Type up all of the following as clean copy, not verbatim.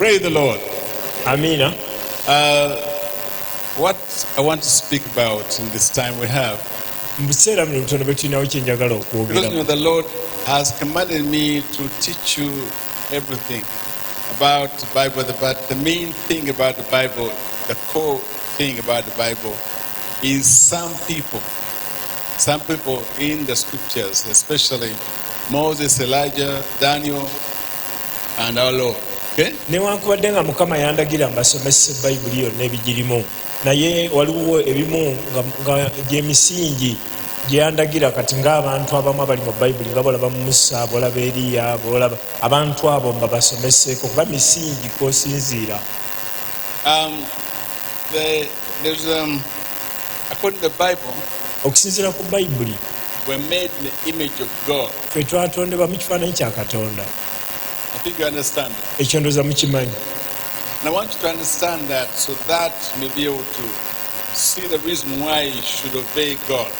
Praise the Lord. Amina. What I want to speak about in this time we have, Mu biseera bino bitono bye tulinawo kye njagala because okwogera. the Lord has commanded me to teach you everything about the Bible, but the main thing about the Bible, the core thing about the Bible, is some people in the scriptures, especially Moses, Elijah, Daniel, and our Lord. Okay? Newankubadde nga Mukama yandagira mbasomese Bayibuli yonna ebigirimu, naye waliwo ebimu nga gy'emisingi gye yandagira kati ng'abantu abamu abali mu Bayibuli nga bw'olaba Musa, bw'olaba Eriya, bw'olaba abantu abo mbabasomeseko kuba misingi kw'osinziira. There's according to the Bible, Okusinziira ku Bayibuli, we're made in the image of God. ffe twatondebwa mu kifaananyi kya Katonda. I think you understand that. Ekyo ndowooza mukimanyi. And I want you to understand that so that you may be able to see the reason why you should obey God.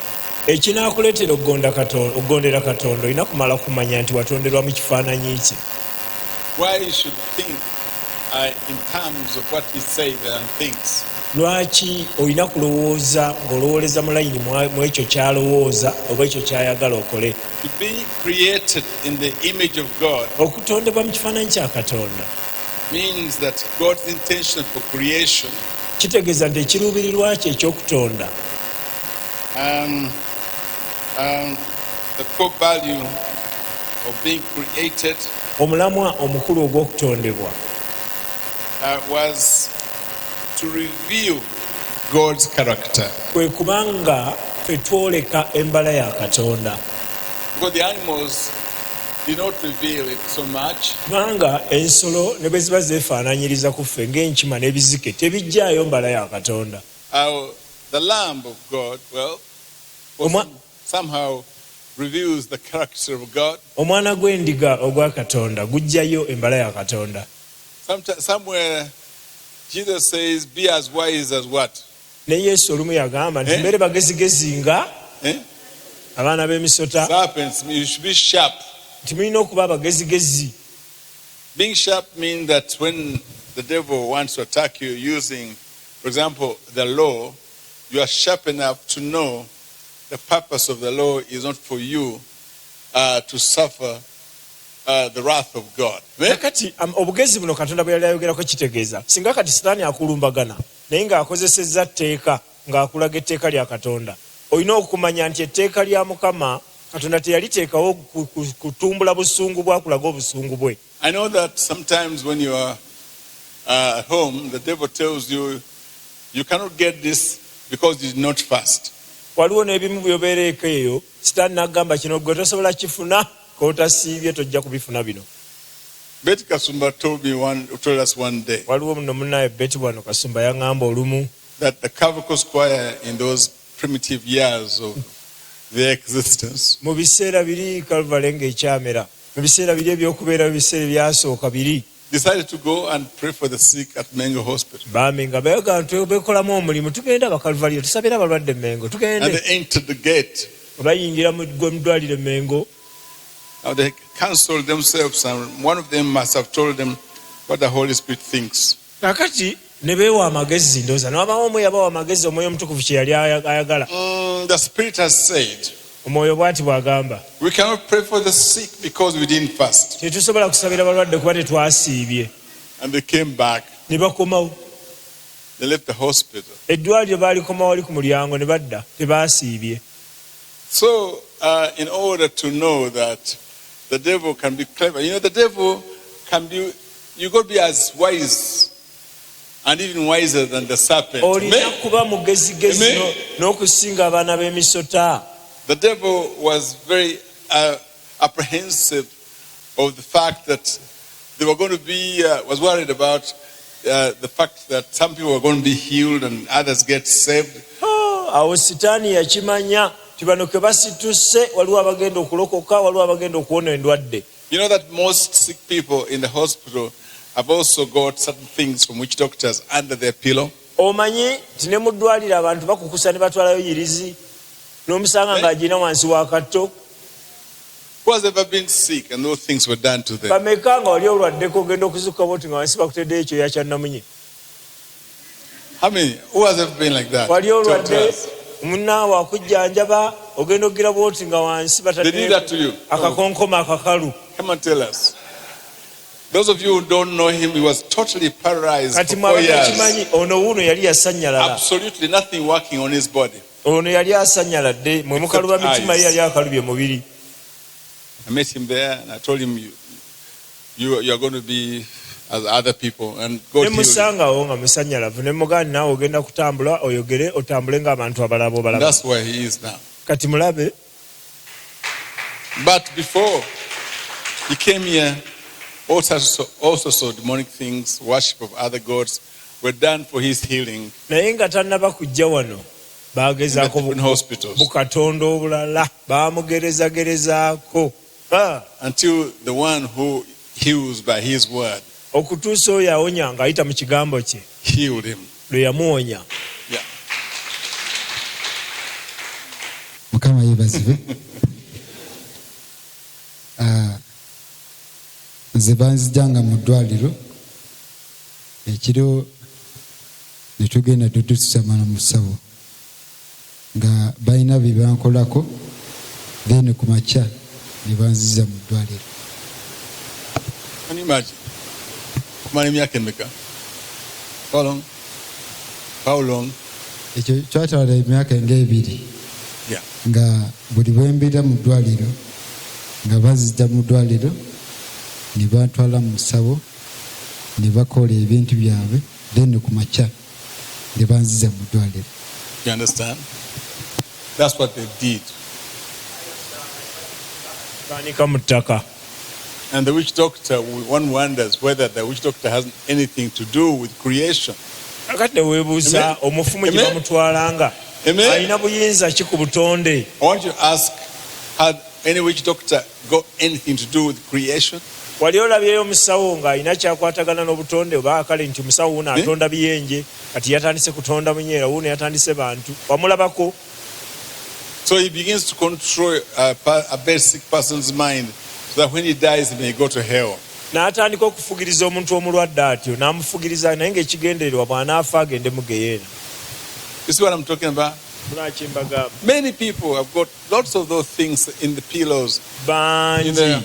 Ekinaakuleetera okugondera Katonda olina kumala kumanya nti watonderwa mu kifaananyi kye. Why you should think in terms of what He says and thinks. Lwaki olina kulowooza ng'olowooleza mu layini mu ekyo ky'alowooza oba ekyo ky'ayagala okole. To be created in the image of God Okutondebwa mu kifaananyi kya Katonda means that God's intention for creation kitegeeza nti ekiruubirirwa kye eky'okutonda, the core value of being created omulamwa omukulu ogw'okutondebwa was to reveal God's character. kwe kubanga ffe twoleka embala ya Katonda. Because the animals did not reveal it so much. Kubanga ensolo ne bwe ziba zeefaananyiriza ku ffe ng'enkima n'ebizike tebijjaayo mbala ya Katonda. The Lamb of God, somehow reveals the character of God. Omwana gw'endiga ogwa Katonda gujjayo embala ya Katonda. Somewhere Jesus says, be as wise as what? Ne Yesu olumu yagamba nti mbere bagezigezi nga abaana b'emisota, serpents. You should be sharp. nti mulina okuba abagezigezi. Being sharp means that when the devil wants to attack you using, for example, the law, you are sharp enough to know the purpose of the law is not for you to suffer the wrath of God. Kati obugezi buno Katonda bwe yali ayogerako kitegeeza singa kati Sitaani akulumbagana naye ng'akozesezza tteeka ng'akulaga etteeka lya Katonda, olina okumanya nti etteeka lya Mukama Katonda teyaliteekawo kutumbula busungu bwakulaga obusungu bwe. I know that sometimes when you are at home, the devil tells you, you cannot get this because you did not fast. Waliwo n'ebimu byobeera eka eyo Sitaani n'agamba kino gwe tosobola kifuna k'otasiibye tojja kubifuna bino. Betty Kasumba told us one day Waliwo muno munnaye Betty wano Kasumba yaŋŋamba olumu that the Cavacos choir in those primitive years of their existence, mu biseera biri Calvary ng'ekyamera, mu biseera biri ebyokubeera biseera ebyasooka biri, decided to go and pray for the sick at Mengo Hospital. bambi nga beegaa bekolamu omulimu, tugenda abakalvaliyo tusabire abalwadde Mengo, And tugende. they entered the gate. Bayingira mu ddwaliro Mengo. Now they counseled themselves, and one of them must have told them what the Holy Spirit thinks. Kakati ne beewa amagezi, ndowooza n'abawo omwoyo abawa amagezi, omwoyo omutukuvu kye yali ayagala. The Spirit has said, Omwoyo bw'ati bw'agamba, we cannot pray for the sick because we didn't fast. tetusobola kusabira balwadde kuba tetwasiibye. And they came back. Ne bakomawo. They left the hospital. Eddwaliro baalikomawo wali ku mulyango ne badda, tebaasiibye. So, in order to know that the devil can be clever, the devil can be, you got to be as wise and even wiser than the serpent. Olina kuba mugezigezi n'okusinga abaana b'emisota. The devil was very apprehensive of the fact that they were going to be, was worried about the fact that some people were going to be healed and others get saved. Awo Sitaani yakimanya nti bano ke basituse waliwo abagenda okulokoka, waliwo abagenda okuwona endwadde. You know that most sick people in the hospital have also got certain things from witch doctors under their pillow. Omanyi nti ne mu ddwaliro abantu bakukusa ne batwalayo yirizi n'omusanga ng'agina wansi wa katto. Who has ever been sick and those things were done to them? bameka nga wali olwaddeko ogenda okuzuka boti nga wansi bakuteddeyo ekyoya kya namunye. How many? Who has ever been like that? Wali Talk to olwadde us. munnaawe akujjanjaba ogenda okugira bwoti nga wansi They did that to you? akakonkoma akakalu. Come and tell us. Those of you who don't know him, he was totally paralyzed Kati for 4 years. kimanyi ono wuuno yali yasannyalala. Absolutely nothing working on his body. Ono yali asanyaladde mwe mukaluba mitima ye yali akalubye mubiri. I met him there and I told him, you are going to be as other people and God Ne healed him. musangawo nga musanyalavu ne mugaani naawe ogenda kutambula oyogere otambule ng'abantu abalaba And obalaba. that's where he is now. Kati mulabe. But before he came here, also saw demonic things, worship of other gods were done for his healing Naye nga tannaba kujja wano in baagezaako different hospitals bukatonda obulala baamugerezagerezaako until the one who heals by his word okutuusa oyo awonya ng'ayita mu kigambo kye healed him. lwe yamuwonya. Yeah. Mukama yeebazibwe. Nze banzijjanga mu ddwaliro ekiro ne tugenda tutusamala mu ssawo nga balina bye bankolako then ku makya ne banziza mu ddwaliro. Can you imagine? Kumara emyaka emeka? How long? Ekyo kyatwala emyaka ng'ebiri Yeah. nga buli bwe mbeera mu ddwaliro nga banzijja mu ddwaliro ne bantwala mu ssawo ne bakola ebintu byabwe then ku makya ne banziza mu ddwaliro. You understand? That's what they did. Baanika mu ttaka. And the witch doctor, one wonders whether the witch doctor has anything to do with creation. Kakati ne weebuuza omufumu gye bamutwalanga Amen. alina buyinza ki ku butonde. I want you to ask, had any witch doctor got anything to do with creation? Wali olabyeyo omusawo ng'alina kyakwatagana n'obutonde oba kale nti omusawo wuno atonda biyenje kati yatandise kutonda munyeera wuno yatandise bantu wamulabako. So he begins to control a basic person's mind so that when he dies he may go to hell. N'atandika okufugiriza omuntu omulwadde atyo n'amufugiriza naye ng'ekigendererwa bw'anaafa agende mu geyeena. You see what I'm talking about? Mulaki mbagamba Many people have got lots of those things in the pillows, in bangi the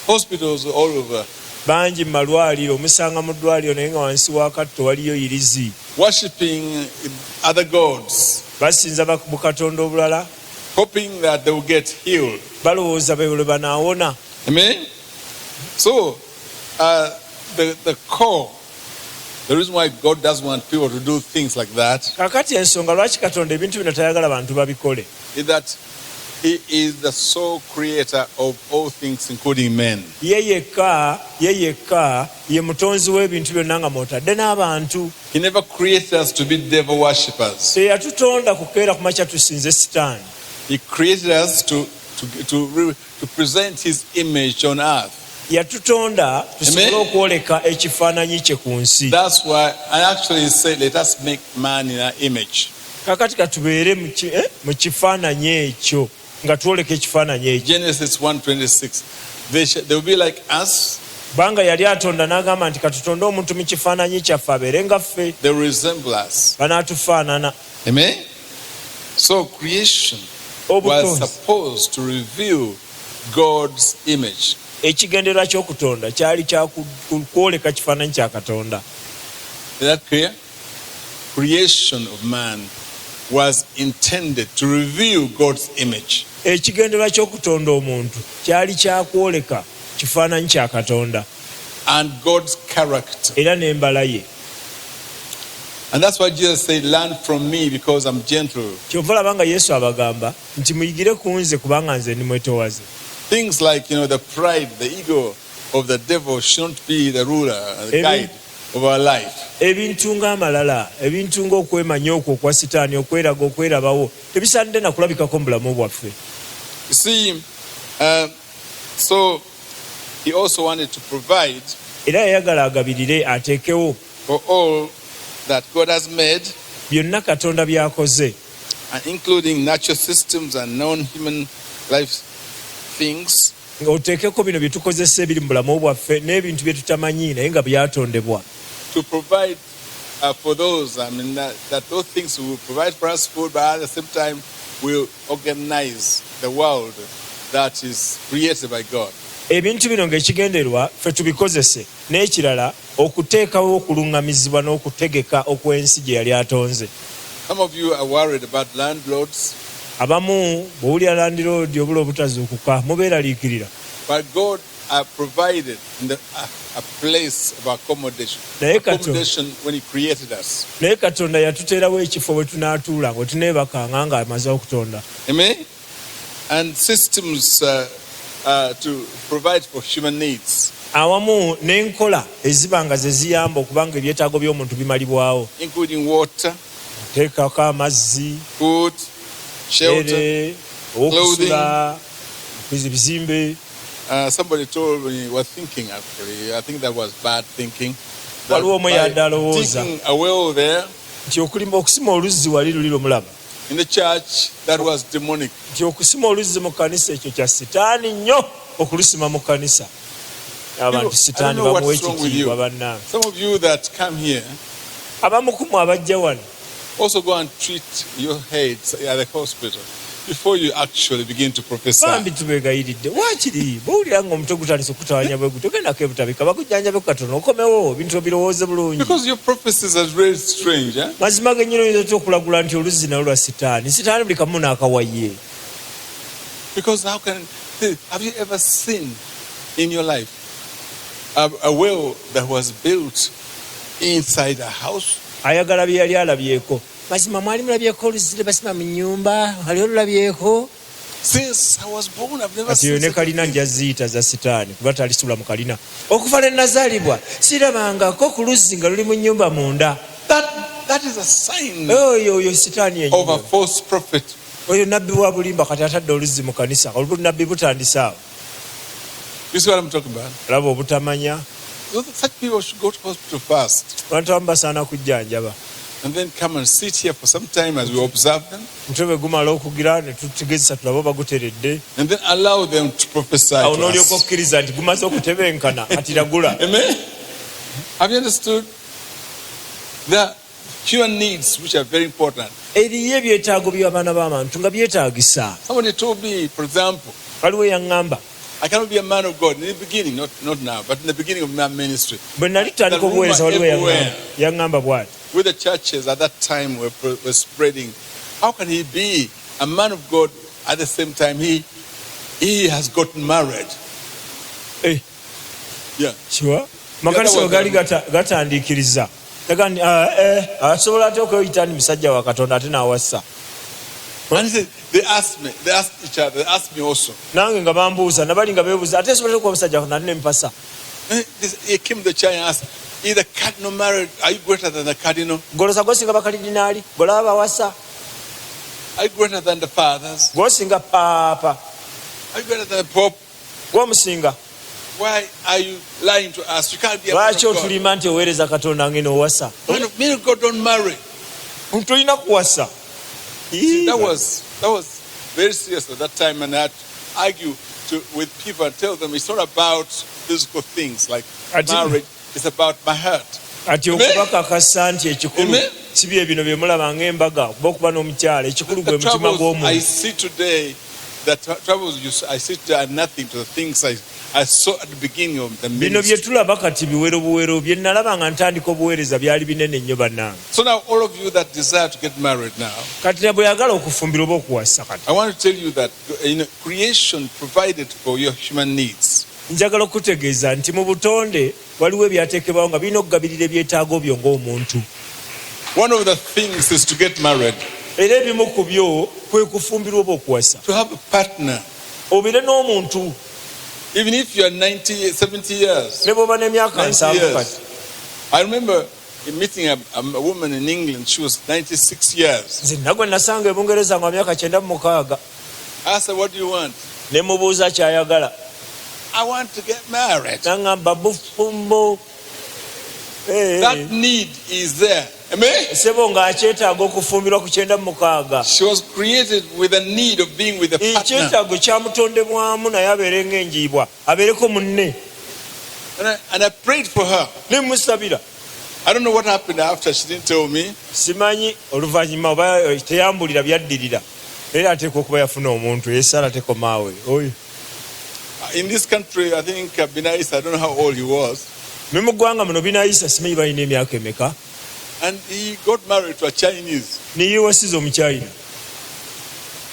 hospitals all over, bangi mu malwaliro omusanga mu ddwaliro naye nga wansi wa katto waliyo irizi worshipping other gods, basinza bukatonda obulala hoping that they will get healed. balowooza bwe banaawona. Amen? So, the core, the reason why God doesn't want people to do things like that Kakati ensonga lwaki katonda ebintu bino tayagala bantu babikole is that He is the sole creator of all things, including men. ye yekka ye mutonzi w'ebintu byonna nga mwotadde n'abantu. He never created us to be devil worshippers. Teyatutonda kukeera ku makya tusinze sitaani. He created us to present His image on earth. Yatutonda tusobole okwoleka ekifaananyi kye ku nsi. That's why I actually say, let us make man in our image. Kakati katubeere mu kifaananyi ekyo nga twoleka ekifaananyi ekyo. Genesis 1:26. They will be like us. Banga yali atonda n'agamba nti katutonde omuntu mu kifaananyi kyaffe abeere nga ffe. They will resemble us. Banaatufaanana. Amen? So creation was supposed to reveal God's image. Ekigendererwa ky'okutonda kyali kwoleka kifaananyi kya Katonda. Is that clear? Creation of man was intended to reveal God's image. Ekigendererwa ky'okutonda omuntu kyali kyakwoleka kifaananyi kya Katonda And God's character. era n'embala ye. And that's why Jesus said, learn from me because I'm gentle. Kyova olaba nga Yesu abagamba nti muyigire ku nze kubanga nze ndi mwetowaze. Things like, the pride, the ego of the devil shouldn't be the ruler, the guide of our life. Ebintu ng'amalala, ebintu ng'okwemanya okwo okwa sitaani, okweraga okwerabawo tebisaanidde na kulabikako mu bulamu bwaffe. You see, so he also wanted to provide Era yayagala agabirire ateekewo for all that God has made, byonna Katonda by'akoze, and including natural systems and non-human life things. ng'oteekeko bino bye tukozesa ebiri mu bulamu bwaffe n'ebintu bye tutamanyi naye nga byatondebwa to provide for those. I mean, that those things will provide for us food, but at the same time, will organize the world that is created by God. ebintu bino ng'ekigenderwa ffe tubikozese n'ekirala okuteekawo okuluŋŋamizibwa n'okutegeka okw'ensi gye yali atonze. Some of you are worried about landlords, abamu bw'owulira landiroodi obula obutazuukuka mubeeraliikirira, but God provided a place of accommodation. Naye Accommodation when He created us. naye katonda yatuteerawo ekifo we tunaatuula nga tuneebakanga nga amaze okutonda. Amen? And systems to provide for human needs, awamu n'enkola eziba nga ze ziyamba okubanga ebyetaago by'omuntu bimalibwawo, including water, teekako amazzi, food, shelter, ere, okusula, bizimbe. Somebody told me, was thinking actually, I think that was bad thinking, that Waliwo omu yadde alowooza digging a well there nti okusima oluzzi wali luli lumulaba, in the church, that was demonic. nti okusima oluzzi mu kanisa ekyo kya sitaani nnyo okulusima mu kanisa. Abantu sitaani bamuwa ekitiibwa bannange. Some of you that come here Abamu ku mmwe abajja wano also go and treat your heads at the hospital before you actually begin to prophesy. bambi tubeegayiridde waakiri bwowulira nga omutwe gutandise okutawanya bwe guti ogendako ebutabika bakujjanjabe katono okomewo ebintu obirowooze bulungi. Because your prophecies are very strange. Eh? mazima gennyini oyinza otya okulagula nti oluzzi nalo lwa sitaani buli kamu n'akawaye. Because have you ever seen in your life a well that was built inside a house? ayagala bye yali alabyeko. mazima mwali mulabyeko oluzzi lwe basima mu nnyumba ali olulabyeko. Since I was born, I've never kati yo seen ne such a kalina thing. nja ziyita za sitaani kuba talisula mu kalina. okuva lwe nazaalibwa sirabangako ku luzzi nga luli mu nnyumba munda. That is a sign oyo sitaani of a yennyini. false prophet. oyo nabbi wa bulimba kati atadde oluzzi mu kanisa olunabbi butandise awo. You see what I'm talking about? laba obutamanya. Such people should go to hospital first abantu abamu basaana kujjanjaba. and then come and sit here for some time as we observe them mutwe bwe gumala okugira ne tutegezesa tulaba baguteredde. and then allow them to prophesy awo to n'olyoka us. okkiriza nti gumaze okutebenkana ati ragula. Amen? Have you understood? There are human needs which are very important. eriyo ebyetaago by'abaana b'abantu nga byetaagisa. Somebody told me, for example, waliwo eyaŋŋamba I cannot be a man of God in the beginning, not now, but in the beginning of my ministry. bwe nali tutandika obuweereza waliwo yaŋŋamba bw'ati. With the churches at that time were spreading, how can he be a man of God at the same time he has gotten married? Yeah. kiwa makanisa we gaali gatandiikiriza agandi asobola ate okweyita ni musajja wa katonda ate n'awassa. And he said, they asked each other, they asked me also. nange nga bambuuza nabali nga beebuuza ate sobola okuba omusajja nali ne mpasa. And he came to the church and asked, is the cardinal married? Are you greater than the cardinal? golosa gwosinga bakalidinaali golaba bawasa Are you greater than the fathers? gwosinga paapa Are you greater than the pope? gwomusinga. Why are you lying to us? You can't be a man of lwaki God. otulima nti oweereza katonda nge n'owasa. Men of God don't marry. tolina kuwasa. That was very serious at that time, and I had to argue with people and tell them it's not about physical things like marriage. It's about my heart. ati okubakakasa nti ekikulu Amen. si bye bino bye mulaba ng'embaga kuba okuba n'omukyala ekikulu gwe The mutima troubles I gw'omuntu. see today, the troubles I see today are nothing to the things I saw at the beginning of the bino bye ministry. tulaba kati biwero buwero bye nalaba nga ntandika obuweereza byali binene nnyo bannange. So now all of you that desire to get married now, kati ne bwe yagala okufumbira oba okuwasa kati I want to tell you that creation provided for your human needs. njagala okutegeeza nti mu butonde waliwo ebyateekebwawo nga birina okugabirira ebyetaago byo ng'omuntu. One of the things is to get married, era ebimu ku byo kwe kufumbirwa oba okuwasa. to have a partner. obire n'omuntu Even if you are 90, 70 years. ne bw'oba n'emyaka 90 nsanvu years. kati. I remember meeting a woman in England. She was 96 years. nze nagwe nasanga ebungereza nga myaka 96. I said, what do you want? ne mubuuza kyayagala. I want to get married. Nangamba bufumbo. That need is there. Amen. Sebo ng'akyetaaga okufumbirwa ku 96. She was created with a need of being with a partner. Ekyetaago kyamutondebwamu naye abeere ng'enjiibwa abeereko munne. And I prayed for her. Ne musabira. I don't know what happened after. She didn't tell me. Simanyi oluvannyuma oba teyambulira byaddirira. Era ateekwa okuba yafuna omuntu yeesala tekomaawe. Oyo. In this country, I think Binais, I don't know how old he was. Ne mu ggwanga muno Binayisa simanyi balina emyaka emeka. And he got married to a Chinese. Ne yeewasiza Omuchina.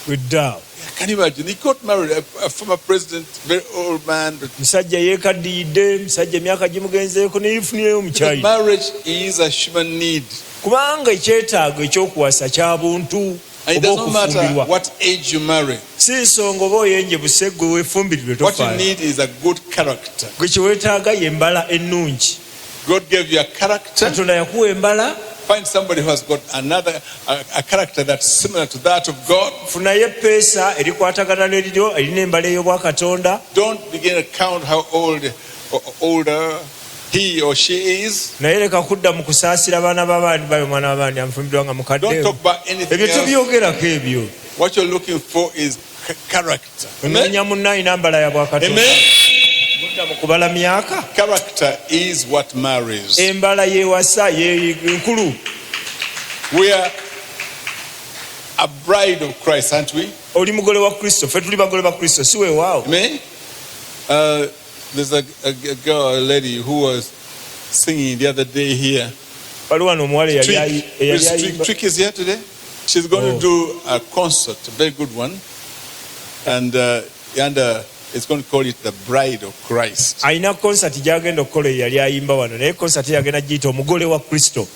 Wedda. Can you imagine? He got married, a former president, very old man. Musajja yeekaddiidde, musajja emyaka gimugenzeeko ne yeefunireyo Omuchina. Marriage is a human need. Kubanga ekyetaago ekyokuwasa kya buntu. And it doesn't matter what age you marry. Si nsonga oba oyenje busegwe weefumbirirwe What you tofaala. need is a good character. Gwe kye weetaaga y'embala ennungi. God gave you a character. Katonda yakuwa embala. Find somebody who has got a character that's similar to that of God. Funayo eppeesa erikwatagana n'eriryo erina embala ey'obwakatonda. Don't begin to count how old or older he or she is. Naye leka kudda mu kusaasira baana b'abaani bayo mwana w'abaani amufumbirwa nga Don't mukadde. talk about anything Ebyo else. tubyogerako ebyo. What you're looking for is character. Onoonya munno alina mbala ya bwakatonda. Amen. Budda mu kubala myaka. Character is what marries. Embala yeewasa ye nkulu. We are a bride of Christ, aren't we? Oli mugole wa Kristo. Ffe tuli bagole ba Kristo si weewaawo. Amen. There's a girl, a lady who was singing the other day here. Waliwo wano omuwala eyali ayimba. Trick is here today. She's going to do a concert, a very good one. And it's going to call it the Bride of Christ. Alina konsati gy'agenda okukola eyali ayimba wano naye konsati yagenda giyita omugole wa Kristo.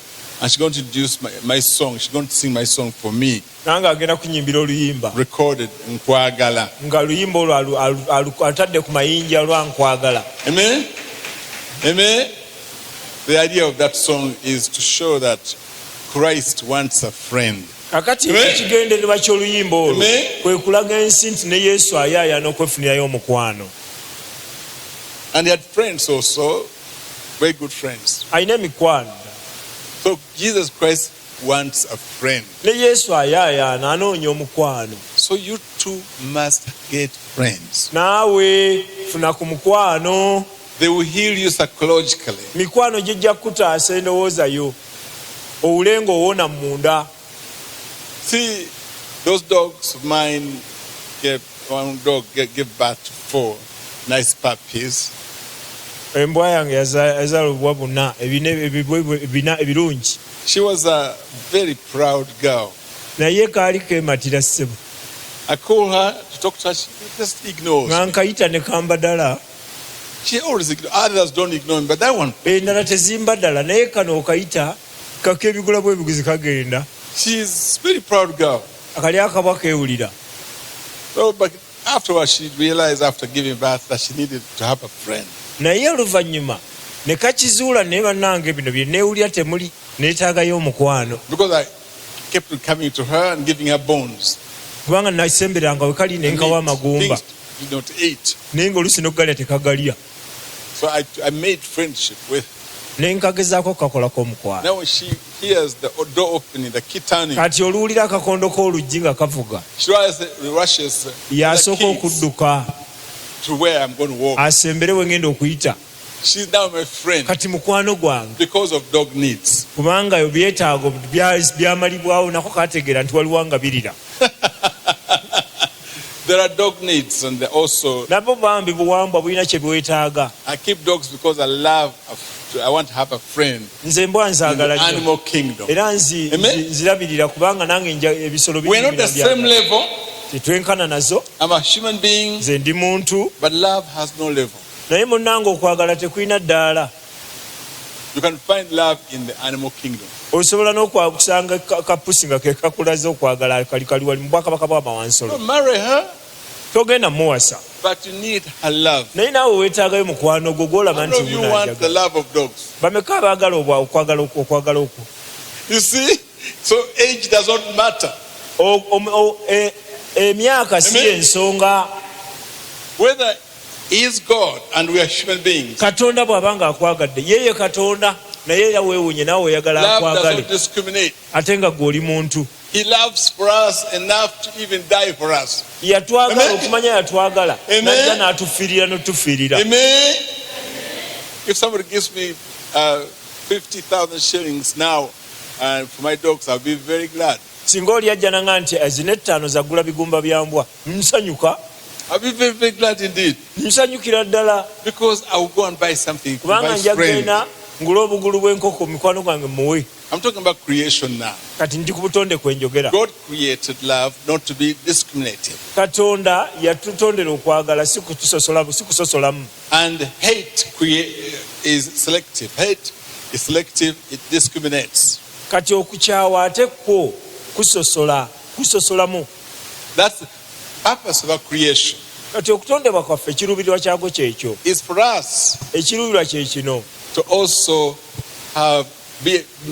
And she's going to introduce my song. She's going to sing my song for me. Nange agenda kunyimbira oluyimba. Recorded Nkwagala. Nga luyimba olwo atadde ku mayinja lwa Nkwagala. Amen. Amen. The idea of that song is to show that Christ wants a friend. Kakati ekigendererwa ky'oluyimba olwo kwe kulaga ensi nti ne Yesu ayaayana okwefunirayo omukwano. And he had friends also, very good friends. Alina emikwano. So Jesus Christ wants a friend. Ne Yesu ayaayaana anoonya omukwano. So you too must get friends. Naawe funa ku mukwano. They will heal you psychologically. Mikwano gijja kutaasa endowooza yo. Owule ng'owona munda. See, those dogs of mine one dog gave birth to 4 nice puppies. Embwa yange yazaala obubwa buna ebina ebirungi. She was a very proud girl. Naye kaali keematira ssebo. I call her to talk to her, she just ignores. Nga nkayita ne kamba ddala. She always ignores. Others don't ignore me, but that one. Endala tezimba ddala naye kano okayita kako ebigula bw'ebiguzi kagenda. She's a very proud girl. Akali akabwa keewulira. So, but afterwards, she realized after giving birth that she needed to have a friend. Naye oluvannyuma ne kakizuula naye bannange bino bye neewulira temuli neetaagayo omukwano. Because I kept coming to her and giving her bones. Kubanga nasemberanga we kali ne nkawa amagumba. Things you don't eat. Naye ng'oluusi n'okugalya tekagalya. So I made friendship with her. Ne nkagezaako kakolako omukwano. Now when she hears the door opening, the key turning, Kati oluwulira akakondo k'oluggi nga kavuga. she rushes Y'asooka okudduka. to where I'm going to walk. Asembere we ngenda okuyita. She's now my friend Kati mukwano gwange. because of dog needs. Kubanga byetaago byamalibwawo nako kategeera nti waliwo nga birira. There are dog needs and also Nabo bambi buwambwa bulina kye bwetaaga. I keep dogs because I want to have a friend Nze embwa in nzaagala the nnyo. animal kingdom. Era Amen. nzirabirira kubanga nange ebisolo We're not the same level. tetwenkana nazo. I'm a human being, Nze ndi muntu but love has no level. naye munnange okwagala tekulina ddaala. You can find love in the animal kingdom. Osobola n'okusanga kapusi nga ke kakulaze okwagala kali wali mu bwakabaka bw'amawansolo. Don't marry her, Togenda muwasa. but you need her love. Naye naawe weetaagayo mukwano gwo gw'olaba How nti many of you want the munajagala. love of dogs? Bameka abaagala okwagala okwo. You see? So age does not matter. Emyaka si Amen. ensonga. Whether he is God and we are human beings. Katonda bw'aba nga akwagadde yeeye Katonda. naye era weewuunye naawe oyagala Love akwagale does not discriminate. ate nga gw'oli muntu. He loves for us enough to even die for us. Yatwagala Amen. okumanya yatwagala Amen. najja n'atufiirira n'otufiirira. Amen. If somebody gives me 50,000 shillings now for my dogs, I'll be very glad. Singa oli ajja nanga nti zino 5 zaggula bigumba bya mbwa, nsanyuka. I'll be very, very glad indeed. Nsanyukira ddala Because I will go and buy something for kubanga my nja friend. genda ngula obugulu bw'enkoko mikwano gwange muwe. I'm talking about creation now. Kati ndi ku butonde kwe njogera. God created love not to be discriminative. Katonda yatutondera okwagala si kusosolamu. And hate is selective. Hate is selective, it discriminates. Kati okukyawa ate kwo kusosolamu. That's the purpose of our creation. Kati okutondebwa kwaffe ekiruubirirwa kyagwo kyekyo. Is for us Ekiruubirirwa kye kino. to also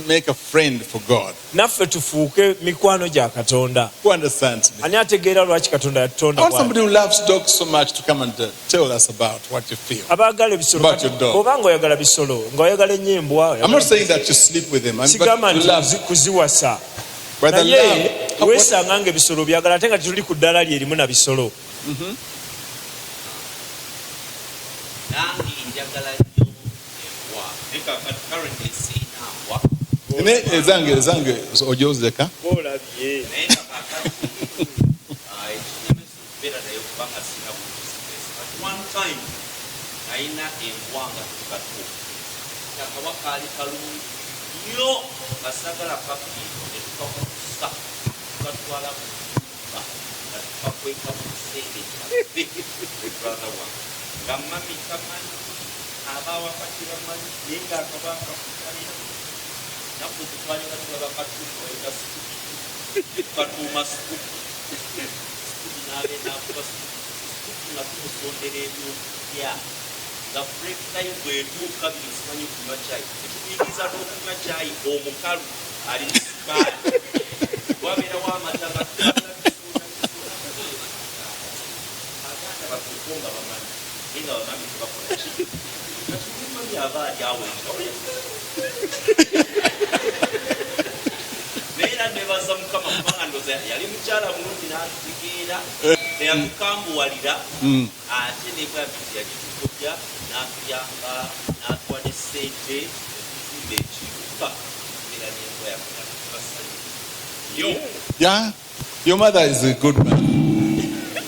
make a friend for God. Naffe tufuuke mikwano gya Katonda. Who understands me? Ani ategeera lwaki Katonda I yatutonda want bw'ati? somebody who loves dogs so much to come and tell us about what you feel. Abaagala ebisolo About your dog. oba ng'oyagala bisolo ng'oyagala ennyo embwa. I'm not saying that you sleep with them, but Sigamba you nti love. kuziwasa. But the Naye love. weesanga nga ebisolo byagala ate nga tuli ku ddaala lye erimu na bisolo. Nange njagala nnyo embwa. Naye kaakati currently siyina mbwa. Ezange ojozeka. Olabye. Naye nga kaakati ekinyamisa okubeera naye kubanga siyina buzibu. But one time nalina embwa nga tukato. Akawa kaali kalungi nnyo nga sagala kakiiko ne tukakusa tukatwala mu nnyumba nga tukakweka mu kisenge kyaffe brother wange nga mami tamanyi abawakati bamanyi naye ngaakaba kakukalira naku tutwalira tulaba katuuka eka sikubi tukatuuma sikubi sikubi n'abenaakuba sikubi nga tumusondera ebyokulya nga break time bwetuuka biri simanyi kunywa cyayi ekiyingiza n'okunywa cyayi omukalu ali mu sukaali wabeerawo amata nga aganda batuuko nga bamanyi naye nga bamami tebakola ki katumami aba ali awo enkaoya naye era nebaza mukama kubanga ndoza yali mukyala mulungi n'atutegeera teyatukambuwalira ate nebwabiti yagitugobya n'atuyamba n'atuwa ne ssente ekizimba ekiruka era n'embwa yakubasanyo Yeah, your mother is a good man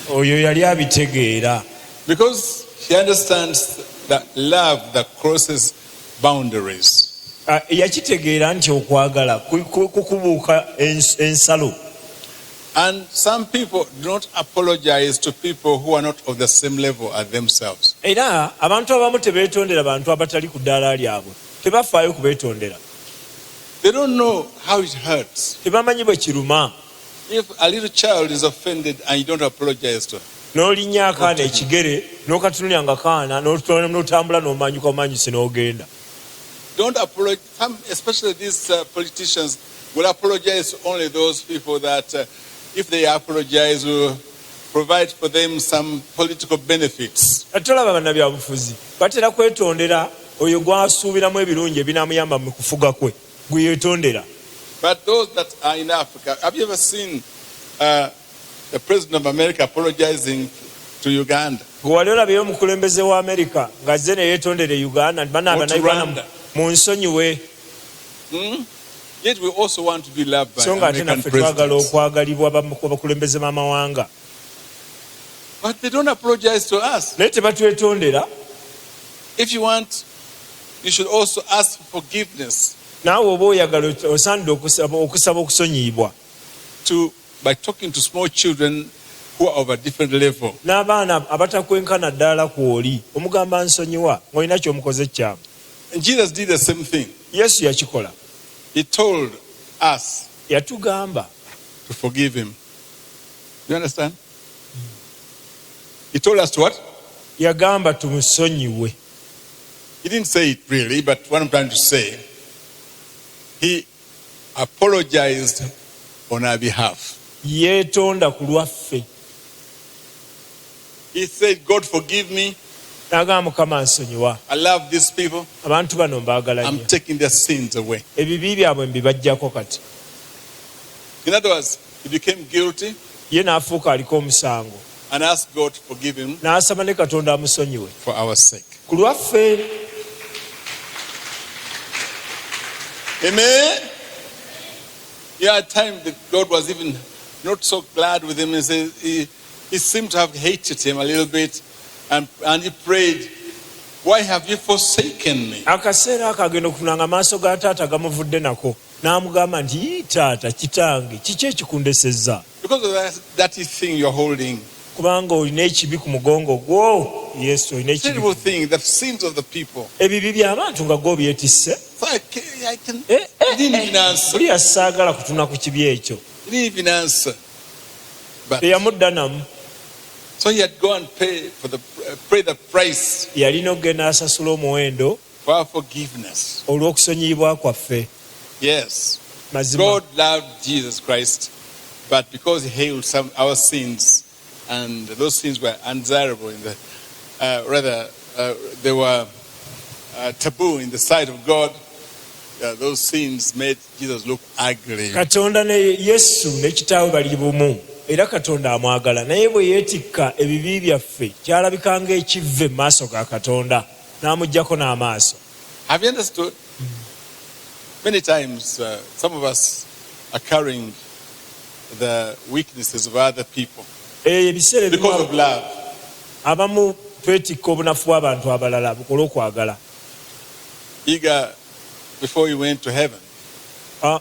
Oyo yali abitegeera. because she understands that love that crosses boundaries. Yakitegeera nti okwagala kukubuuka ensalo. And some people do not apologize to people who are not of the same level as themselves. Era abantu abamu tebeetondera bantu abatali ku ddaala lyabwe. Tebafaayo kubeetondera. They don't know how it hurts. Tebamanyi bwe kiruma. If a little child is offended and you don't apologize to her, N'olinnya akaana ekigere n'okatunulya nga kaana n'otambula n'omanyuka omanyuse n'ogenda. don't apologize. Especially these politicians will apologize to only those people that if they apologize will provide for them some political benefits. Tolaba bannabyabufuzi batera kwetondera oyo gwasuubiramu ebirungi ebinaamuyamba mu kufuga kwe gwe yeetondera. But those that are in Africa, have you ever seen the president of America apologizing to Uganda? Gwe wali olabeyo omukulembeze wa Amerika ng'azze ne yeetondera Uganda nti banaaba Or to Rwanda. munsonyiwe. Yet we also want to be loved by So nga ate American naffe twagala presidents. okwagalibwa abakulembeze b'amawanga. But they don't apologize to us. Naye tebatwetondera. If you want, you should also ask for forgiveness Naawe oba oyagala osaanidde okusaba okusonyiyibwa. by talking to small children who are of a different level. N'abaana abatakwenkana ddala kw'oli omugamba nsonyiwa ng'olina ky'omukoze ekyamu. And Jesus did the same thing. Yesu yakikola. He told us Yatugamba to forgive him. You understand? He told us to what? yagamba tumusonyiwe. He didn't say it really, but what I'm trying to say, he apologized on our behalf. Yeetonda ku lwaffe. He said, God forgive me n'agamba Mukama ansonyiwa, I love these people. abantu bano mbaagala I'm nnyo, taking their sins away. ebibi byabwe mbibajjako kati. In other words, he became guilty Ye n'afuuka aliko omusango, and asked God to forgive him n'asaba ne Katonda amusonyiwe for our sake. ku lwaffe. Amen. Yeah, at times that God was even not so glad with him. He seemed to have hated him a little bit, and he prayed, "Why have you forsaken me?" Akaseera ako agenda okufunanga amaaso ga taata gamuvudde nako, n'amugamba nti, "Yii taata, kitange, kiki ekikundesezza?" Because of that thing you're holding. Kubanga olina ekibi ku mugongo gwo. Yesu, olina ekibi. Terrible thing, the sins of the people. Ebibi by'abantu nga gwo byetisse. So I didn't even answer. Buli asaagala kutuna ku kibi ekyo. He didn't even answer. But Teyamudda namu. so he had gone and pay the price Yalina okugenda asasula omuwendo for our forgiveness. olw'okusonyiyibwa kwaffe. Yes. Mazima. God loved Jesus Christ, but because he hailed our sins, and those sins were undesirable they were taboo in the sight of God. Those sins made Jesus look ugly. Katonda ne Yesu ne kitaawe bali bumu, era Katonda amwagala, naye bwe yeetikka ebibi byaffe kyalabikanga ekivve mu maaso ga Katonda, n'amuggyako n'amaaso. Have you understood? Many times some of us are carrying the weaknesses of other people Ebiseera because of ebimu love. abamu twetikka obunafu bw'abantu abalala olw'okwagala. Eager before he went to heaven,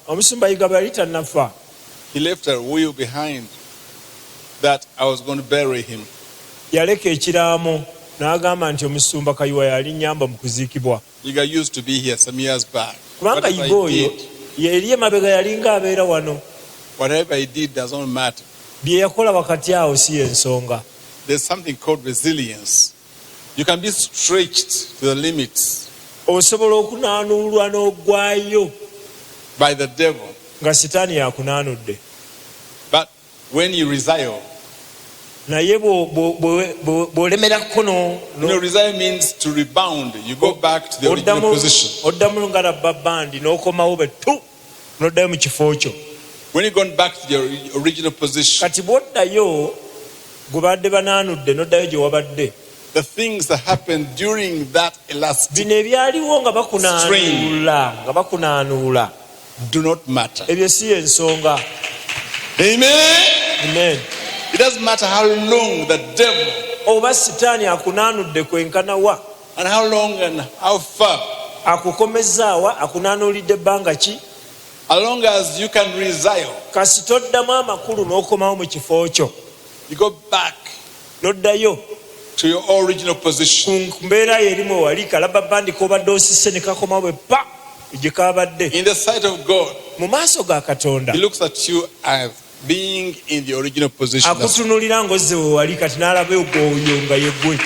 Omusumba Yiga bwe yali tannafa, he left a will behind that I was going to bury him. yaleka ekiraamo n'agamba nti omusumba Kayiwa yali nnyamba mu kuziikibwa. Eager used to be here some years back. Kubanga Whatever Yiga he oyo did, yali emabega yalinga abeera wano. whatever he did does not matter. Bye yakola wakati awo si y'ensonga. There's something called resilience. You can be stretched to the limits Osobola okunaanuulwa n'oggwayo by the devil, nga sitaani yakunaanudde. but when you resile, Naye bw'olemerako resile means to rebound. You go back to the original position. oddamu nga labba bandi n'okomawo betu n'oddayo mu kifo kyo. When you've gone back to the original position, Kati bw'oddayo gwe badde banaanudde n'oddayo gye wabadde, the things that happened during that elastic bino ebyaliwo nga bakunaanuula do not matter. ebyo si y'ensonga. Amen. Amen. It doesn't matter how long the devil Oba sitaani akunaanudde kwenkana wa, and how long and how far, akukomezaawa, akunaanuulidde ebbanga ki, as long as you can resile, kasi toddamu amakulu n'okomawo mu kifo kyo, you go back n'oddayo to your original position. ku mbeera yerimu wali kalaba bandi k'obadde osise ne kakomawo bwe pa gye kaabadde. In the sight of God, Mu maaso ga Katonda he looks at you as being in the original position. akutunuulira ng'ozze we wali, kati n'alaba oyo nga yeggwe.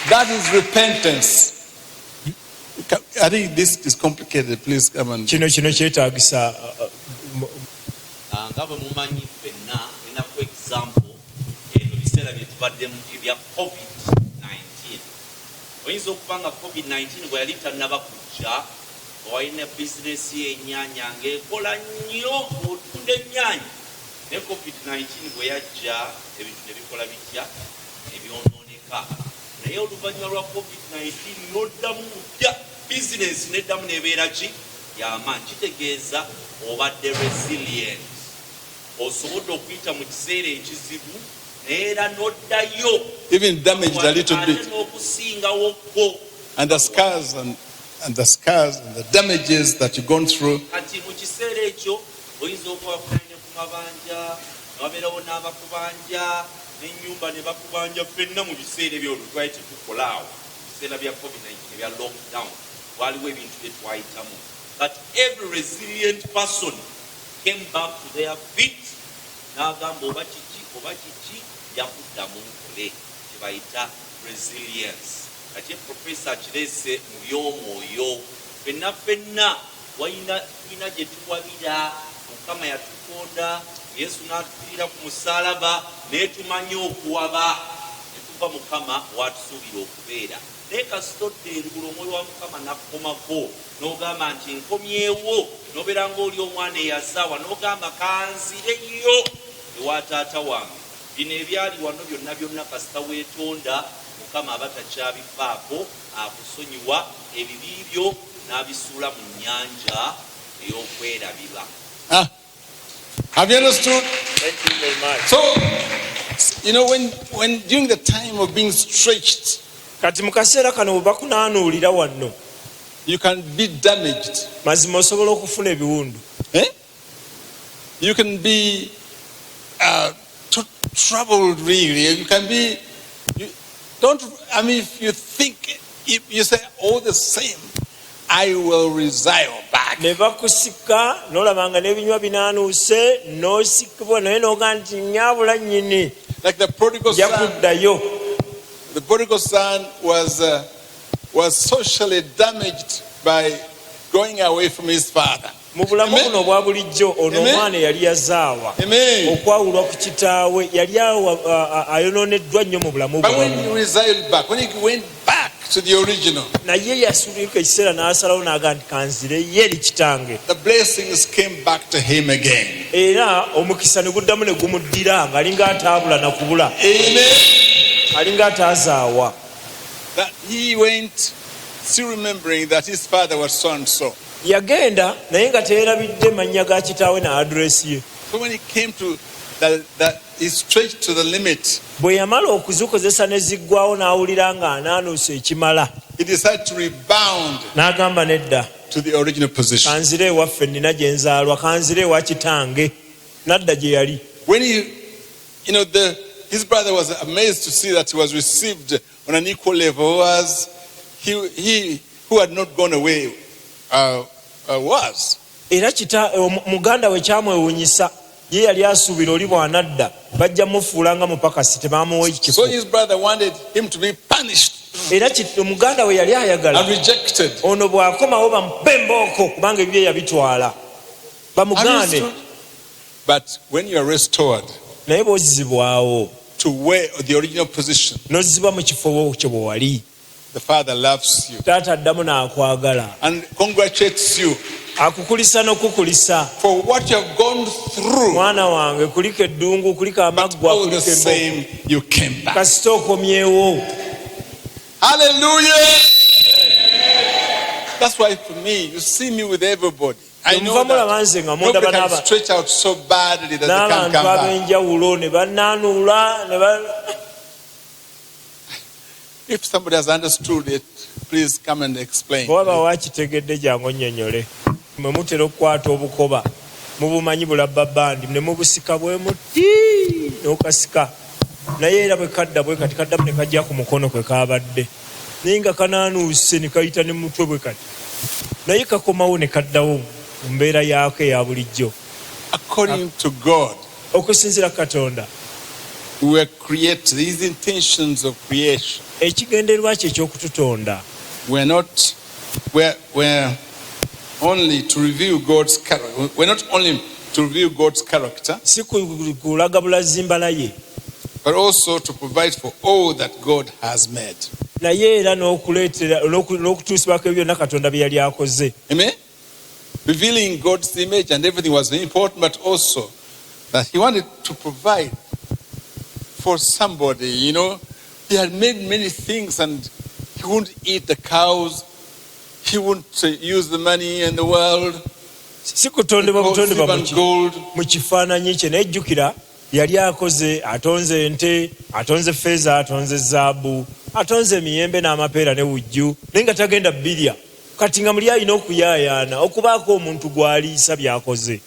That is repentance. I think this is complicated. Please come on. Kino kyetaagisa nga bwe mumanyi ffenna enaku example ebyo biseera bye tubaddemu ebya covid-19. Oyinza okuba nga covid-19 bwe yali tannaba kujja, owalina bizinesi y'ennyaanya ng'ekola nnyo otunda ennyaanya, ne covid-19 bwe yajja ebintu ne bikola bitya, ebyonooneka. Naye oluvannyuma lwa covid-19 n'oddamu kujja bizinesi n'eddamu n'ebeera ki y'amaanyi. Kitegeeza obadde resilient, osobodde okuyita mu kiseera ekizibu era n'oddayo Even damaged a little bit. n'okusingawokko. And the scars and the damages that you've gone through. Kati mu kiseera ekyo oyinza okuba wafunanye ku mabanja, wabeerawo n'abakubanja n'ennyumba ne bakubanja. Ffenna mu biseera ebyo twali tetukolaawo, biseera bya covid-19 ebya lockdown, waliwo ebintu bye twayitamu. But every resilient person came back to their feet n'agamba oba kiki yakuddamu nkole, kye bayita resilience. Kati professor Kirese mu by'omwoyo, ffenna tulina gye tuwabira. Mukama yatukonda, Yesu n'atufirira ku musaalaba, naye tumanyi okuwaba ne tuva Mukama w'atusuubira okubeera. naye kasitodde engulu omwoyo wa mukama nakkomako n'ogamba nti nkomyewo, n'obeera ng'oli omwana eyazaawa n'ogamba kanzireyo ewa taata wange. Bino ebyali wano byonna byonna kasita weetonda mukama aba takyabifaako, akusonyiwa ebibi byo n'abisuula mu nnyanja ey'okwerabira. Have you understood? Thank you very much. So, you know, when during the time of being stretched, Kati mu kaseera kano bwe bakunaanuulira wano you can be damaged. mazima osobola okufuna ebiwundu. You can be troubled, really. You can be, if you think, if you say, all the same, I will resile back. Ne bakusika n'olabanga n'ebinywa binaanuuse n'osikibwa naye n'ogaa nti nnyabula nnyini Like the prodigal son. yakuddayo. The prodigal son was socially damaged by going away from his father. Mu bulamu buno obwa bulijjo ono Amen. omwana yali yazaawa Amen. okwawulwa ku kitaawe yali ayonooneddwa nnyo mu bulamu But when bwe, he resiled back, when he went back to the original, naye yasuluka ekiseera n'asalawo n'aga nti kanzireyo eri kitange, the blessings came back to him again. era omukisa ne guddamu ne gumuddira ng'alinga ataabula na kubula, Amen. alinga ataazaawa. That he went still remembering that his father was so and so. Yagenda naye nga teerabidde mannya ga kitaawe na address ye. So when he came to he stretched to the limit, Bwe yamala okuzikozesa ne ziggwawo n'awulira nga anaanuusa ekimala, he decided to rebound n'agamba nedda, to the original position. kanzire ewaffe nnina gye nzaalwa, kanzire ewa kitange. N'adda gye yali. When his brother was amazed to see that he was received on an equal level as he who had not gone away was. Era muganda we kyamwewuunyisa, ye yali asuubira oli bw'anadda bajja mufuula nga mupakasi, tebaamuwa ekifo. So his brother wanted him to be punished Era muganda we yali ayagala and rejected. ono bw'akomawo bamupe embooko kubanga ebyo yabitwala, bamugaane. But when you are restored Naye bw'ozibwawo to where the original position, n'ozibwa mu kifo kye bwe wali, the Father loves you taata addamu n'akwagala, and congratulates you akukulisa n'okukulisa. for what you have gone through. Mwana wange, kulika eddungu, kulika But amaggwa, all the kulika embooko, same, you came back. kasita okomyewo. Hallelujah! That's why for me, you see me with everybody. I know Muva mulaba that nze nga nobody mundaba can stretch out so badly that they can't n'abantu come back. ab'enjawulo ne bannaanuula If somebody has understood it, please come and explain. bwaba wakitegedde jangu onnyonnyole. Mwe mutera okukwata obukoba mubumanyi bulabba bandi ne mubusika bwe muti n'okasika, naye era bwe kadda bwe kati kaddamu ne kajja ku mukono kwe kaabadde, naye nga kanaanuuse ne kayita ne mutwe bwe kati, naye kakomawo ne kaddawo mu mbeera yaako eya bulijjo. According to God, Okusinziira Katonda, we were created, these intentions of creation. ekigendererwa kye eky'okututonda We're only to reveal God's character. We're not only to reveal God's character, si kulaga bulazimbala ye, but also to provide for all that God has made. naye era n'okutuusibwako ebyo byonna Katonda bye yali akoze. Amen? Revealing God's image and everything was very important, but also that he wanted to provide for somebody. He had made many things and he wouldn't eat the cows. He wouldn't use the money in the world. Si kutondebwa butondebwa Gold, silver, and gold. mu kifaananyi kye, naye jjukira yali akoze, atonze ente, atonze ffeeza, atonze zaabu, atonze emiyembe n'amapeera ne wujju, naye nga tagenda birya. Kati nga muli alina okuyaayaana okubaako omuntu gw'aliisa by'akoze.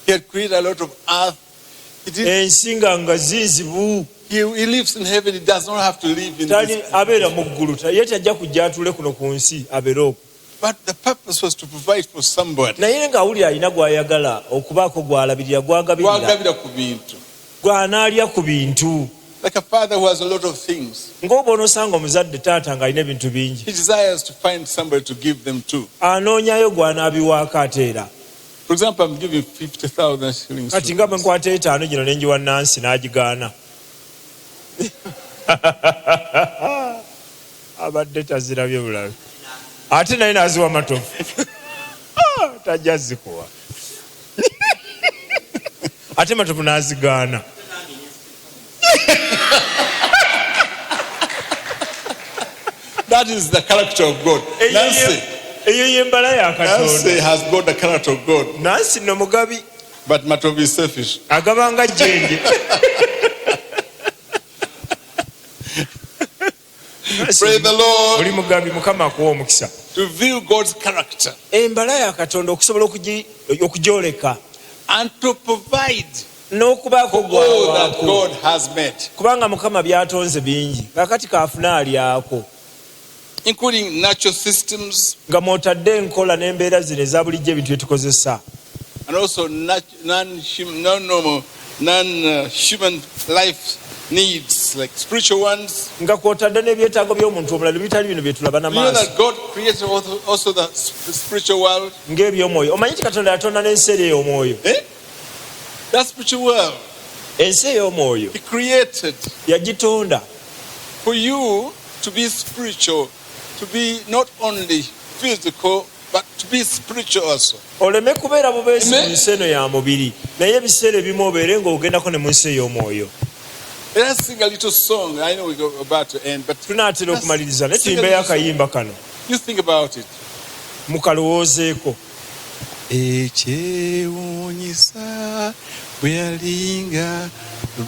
He had created a lot of earth. Ensi nga nzizibu, He lives in heaven. He does not have to live in tali this. abeera mu ggulu, ye tajja kujja atuule kuno ku nsi abeere okwo. But the purpose was to provide for somebody. Naye ng'awulira alina gw'ayagala okubaako gw'alabirira, gw'agabirira, Gwagabira ku bintu. gw'anaalya ku bintu. Like a father who has a lot of things. Ng'oba onosanga omuzadde taata ng'alina ebintu bingi, He desires to find somebody to give them to. anoonyayo gw'anaabiwaako ate era. For example, I'm giving 50,000 shillings. Kati nga bwe nkwata 5 gino ne njiwa Nansi n'agigaana. abadde tazirabye bulabe ate naye naziwa matofu tajja zikuwa ate matofu nazigaana. That is the character of God. Nancy. Eyo yembala ya Katonda. Nancy has got the character of God. Nancy no mugabi. But Matovu is selfish. Agabanga jenje. Praise the Lord. Oli mugabi mukama akuwa omukisa. To view God's character. Embala ya Katonda okusobola okujoleka. And to provide n'okubaako all that God has made. Kubanga mukama byatonze bingi. Kakati kaafuna alyako. Including natural systems. Nga mwotadde enkola n'embeera zino eza bulijjo ebintu bye tukozesa. And also non-human life needs, like spiritual ones. Nga kwotadde n'ebyetaago by'omuntu omulala bitali bino bye tulaba You know n'amaaso. that God created also the spiritual world? Ng'ebyomwoyo. Omanyi Katonda yatonda n'ensi ey'omwoyo. That spiritual world. Ensi ey'omwoyo. He created. Yagitonda. For you to be spiritual, to be not only physical, but to be spiritual also. Oleme kubeera bubeesi mu nsi eno ya mubiri naye ebiseera ebimu obeere ng'ogendako ne mu nsi ey'omwoyo. Let us sing a little song. I know we're about to end, but tunaatera okumaliriza naye tuyimbeyo akayimba kano. You think about it. Mukalowoozeeko. Ekyewuunyisa bwe yalinga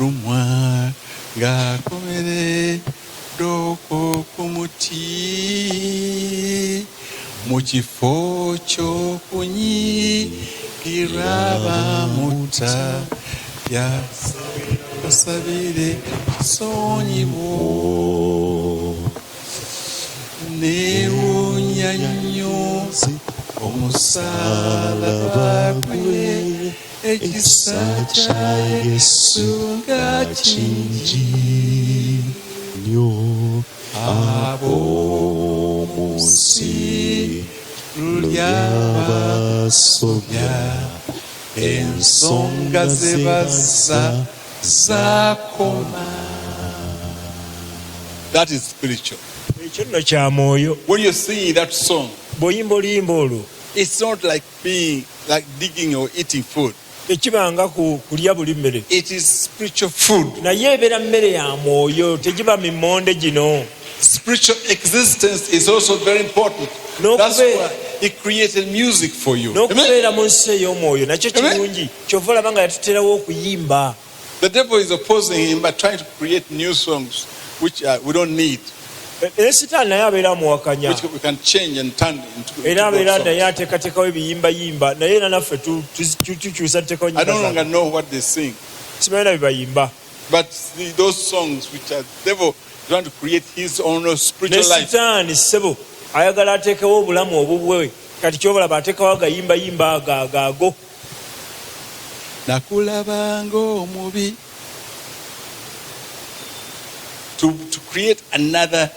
lumwa ng'akomere doko ku muti mu kifo ky'okunyikira bamuta yasabire sonyibo newuunya nnyo omusalaba gwe ekisa kya Yesu nga kingi nnyo ab'omu nsi lulyabasobya ensonga ze bazza zakoma. That is spiritual. Ekyo nno kya mwoyo. When you're singing that song, bw'oyimba oluyimba olwo, it's not like being like digging or eating food. Tekibanga kulya buli mmere. It is spiritual food. Naye ebeera mmere ya mwoyo, tegiba mimmonde gino. Spiritual existence is also very important. That's why He created music for you. N'okubeera mu nsi ey'omwoyo nakyo kirungi. Kyova olaba nga yatuterawo okuyimba. The devil is opposing him by trying to create new songs which we don't need. Naye Sitaani naye abeera amuwakanya. Which we can change and turn into era abeera naye ateekateekawo ebiyimbayimba naye era naffe tukyusa tuteekawo I don't longer know what they sing. Simanyi na bye bayimba. But those songs which are the devil trying to create his own spiritual life. Ne Sitaani ssebo ayagala ateekewo obulamu obubwe kati kyobalaba ateekawo agayimbayimba agaago. Nakulabanga omubi. To create another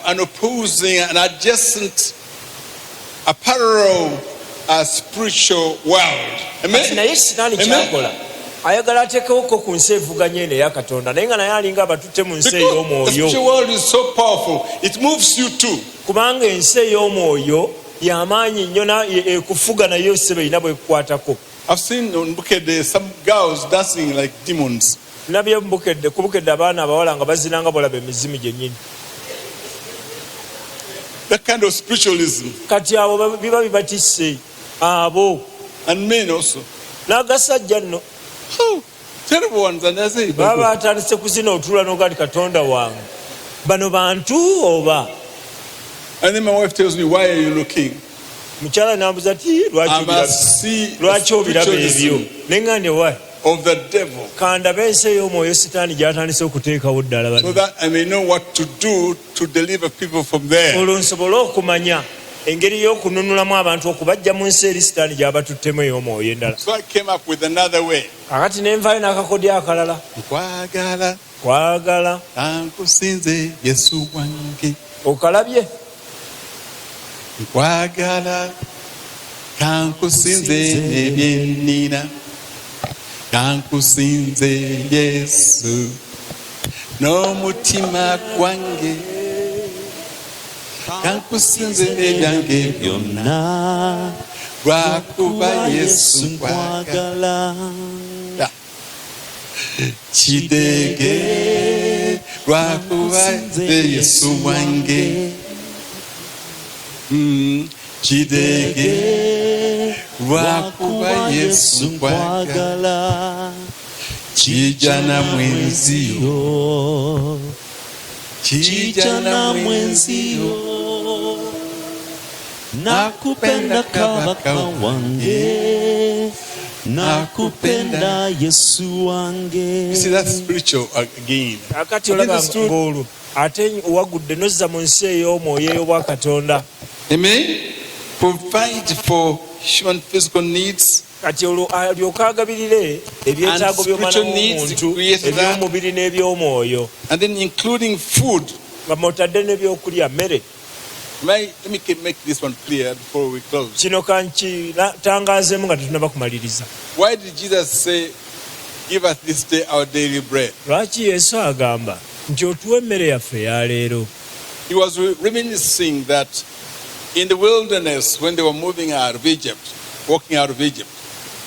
an opposing, an adjacent, a parallel spiritual world. Amen. Naye Sitaani kyakola ayagala ateekewoko ku nsi evuganya eno eya Katonda naye nga naye alinga abatutte mu nsi ey'omwoyo. The spiritual world is so powerful, it moves you too. Kubanga ensi ey'omwoyo y'amaanyi nnyo ekufuga nayo ssebo erina bwekukwatako. I've seen on Bukedde some girls dancing like demons. Nabye kubukedde abaana abawala nga bazinanga bolaba emizimu gyennyini. That kind of spiritualism. Kati abo biba bibatisse abo. And men also. N'agasajja nno. Terrible ones. And I say, baba atandise kuzina otula n'ogati Katonda wange. Bano bantu oba. And then my wife tells me, why are you looking? Mukyala n'ambuza ati lwaki obiraba ebyo. Neŋŋambye wa. Of the devil. Kandaba ensi ey'omwoyo Sitaani gy'atandise okuteekawo ddala. So that I may know what to do to deliver people from there. Olwo nsobole okumanya engeri y'okununulamu abantu okubajja mu nsi eri Sitaani gy'abatuttemu ey'omwoyo endala. So I came up with another way. Akati ne nvaayo n'akakodyo akalala. Kwagala ankusinze Yesu wange. Okalabye? Kwagala kankusinze nebyenina. Kankusinze Yesu n'omutima gwange kankusinze n'ebyange byonna lwakuba Yesu nkwagala. Kidege lwakuba Yesu wange. Kidege lwakuba Yesu nkwagala. Kijana mwenzio, kijana mwenzio, nakupenda kabaka wange, nakupenda Yesu wange. You see, that's spiritual again. Akati olaba ngolo ate wagudde nozza mu nsi ey'omwoyo ey'obwa Katonda. Amen. Provide for human physical needs. Kati alyoka agabirire ebyetaago by'omwana w'omuntu eby'omubiri n'eby'omwoyo. And then including food. Nga mwotadde n'ebyokulya mmere. Let me make this one clear before we close. Kino kankitangaazemu nga tetunaba kumaliriza. Why did Jesus say, give us this day our daily bread? Lwaki Yesu agamba nti otuwe emmere yaffe ya leero? He was reminiscing that in the wilderness when they were moving out of Egypt, walking out of Egypt.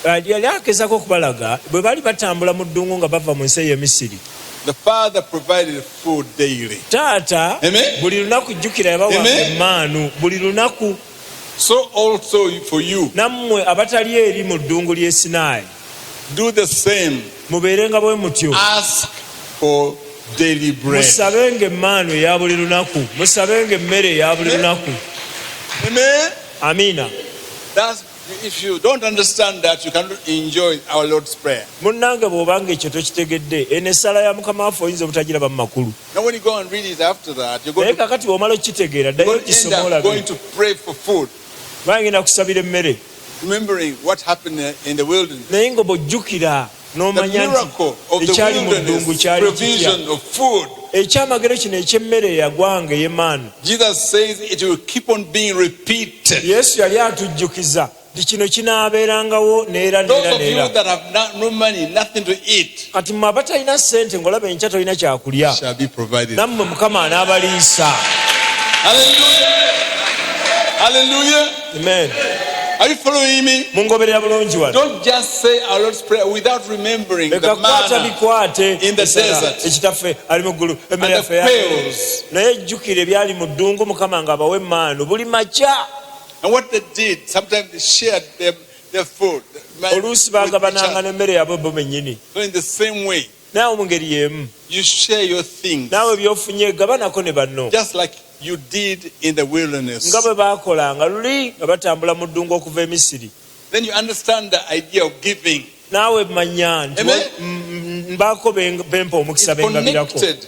Yali akezaako okubalaga bwe baali batambula mu ddungu nga bava mu nsi ey'e Misiri. The Father provided food daily. Taata buli lunaku jjukira yabawanga emmaanu buli lunaku. So also for you. Nammwe abatali eri mu ddungu ly'e Sinaayi, do the same. Mubeerenga bwe mutyo. Ask for daily bread. Musabenga emmaanu eya buli lunaku. Musabenga emmere eya buli lunaku. Amen. Amina. If you don't understand that, you cannot enjoy our Lord's Prayer. Munnange bw'obanga ekyo tokitegedde eno essala ya Mukama waffe oyinza obutagiraba mu makulu. Now when you go and read it after that, you're going to end up going to pray for food. Remembering what happened in the wilderness. The miracle of the wilderness, provision of food. Jesus says it will keep on being repeated. Those of you that have no money, nothing to eat, shall be provided. Hallelujah. Hallelujah. Amen. Are you following me? Don't just say our Lord's Prayer without remembering the manna in the desert and the quails. And what they did, sometimes they shared their food. So in the same way, you share your things, just like you did in the wilderness. Then you understand the idea of giving. Amen. It's connected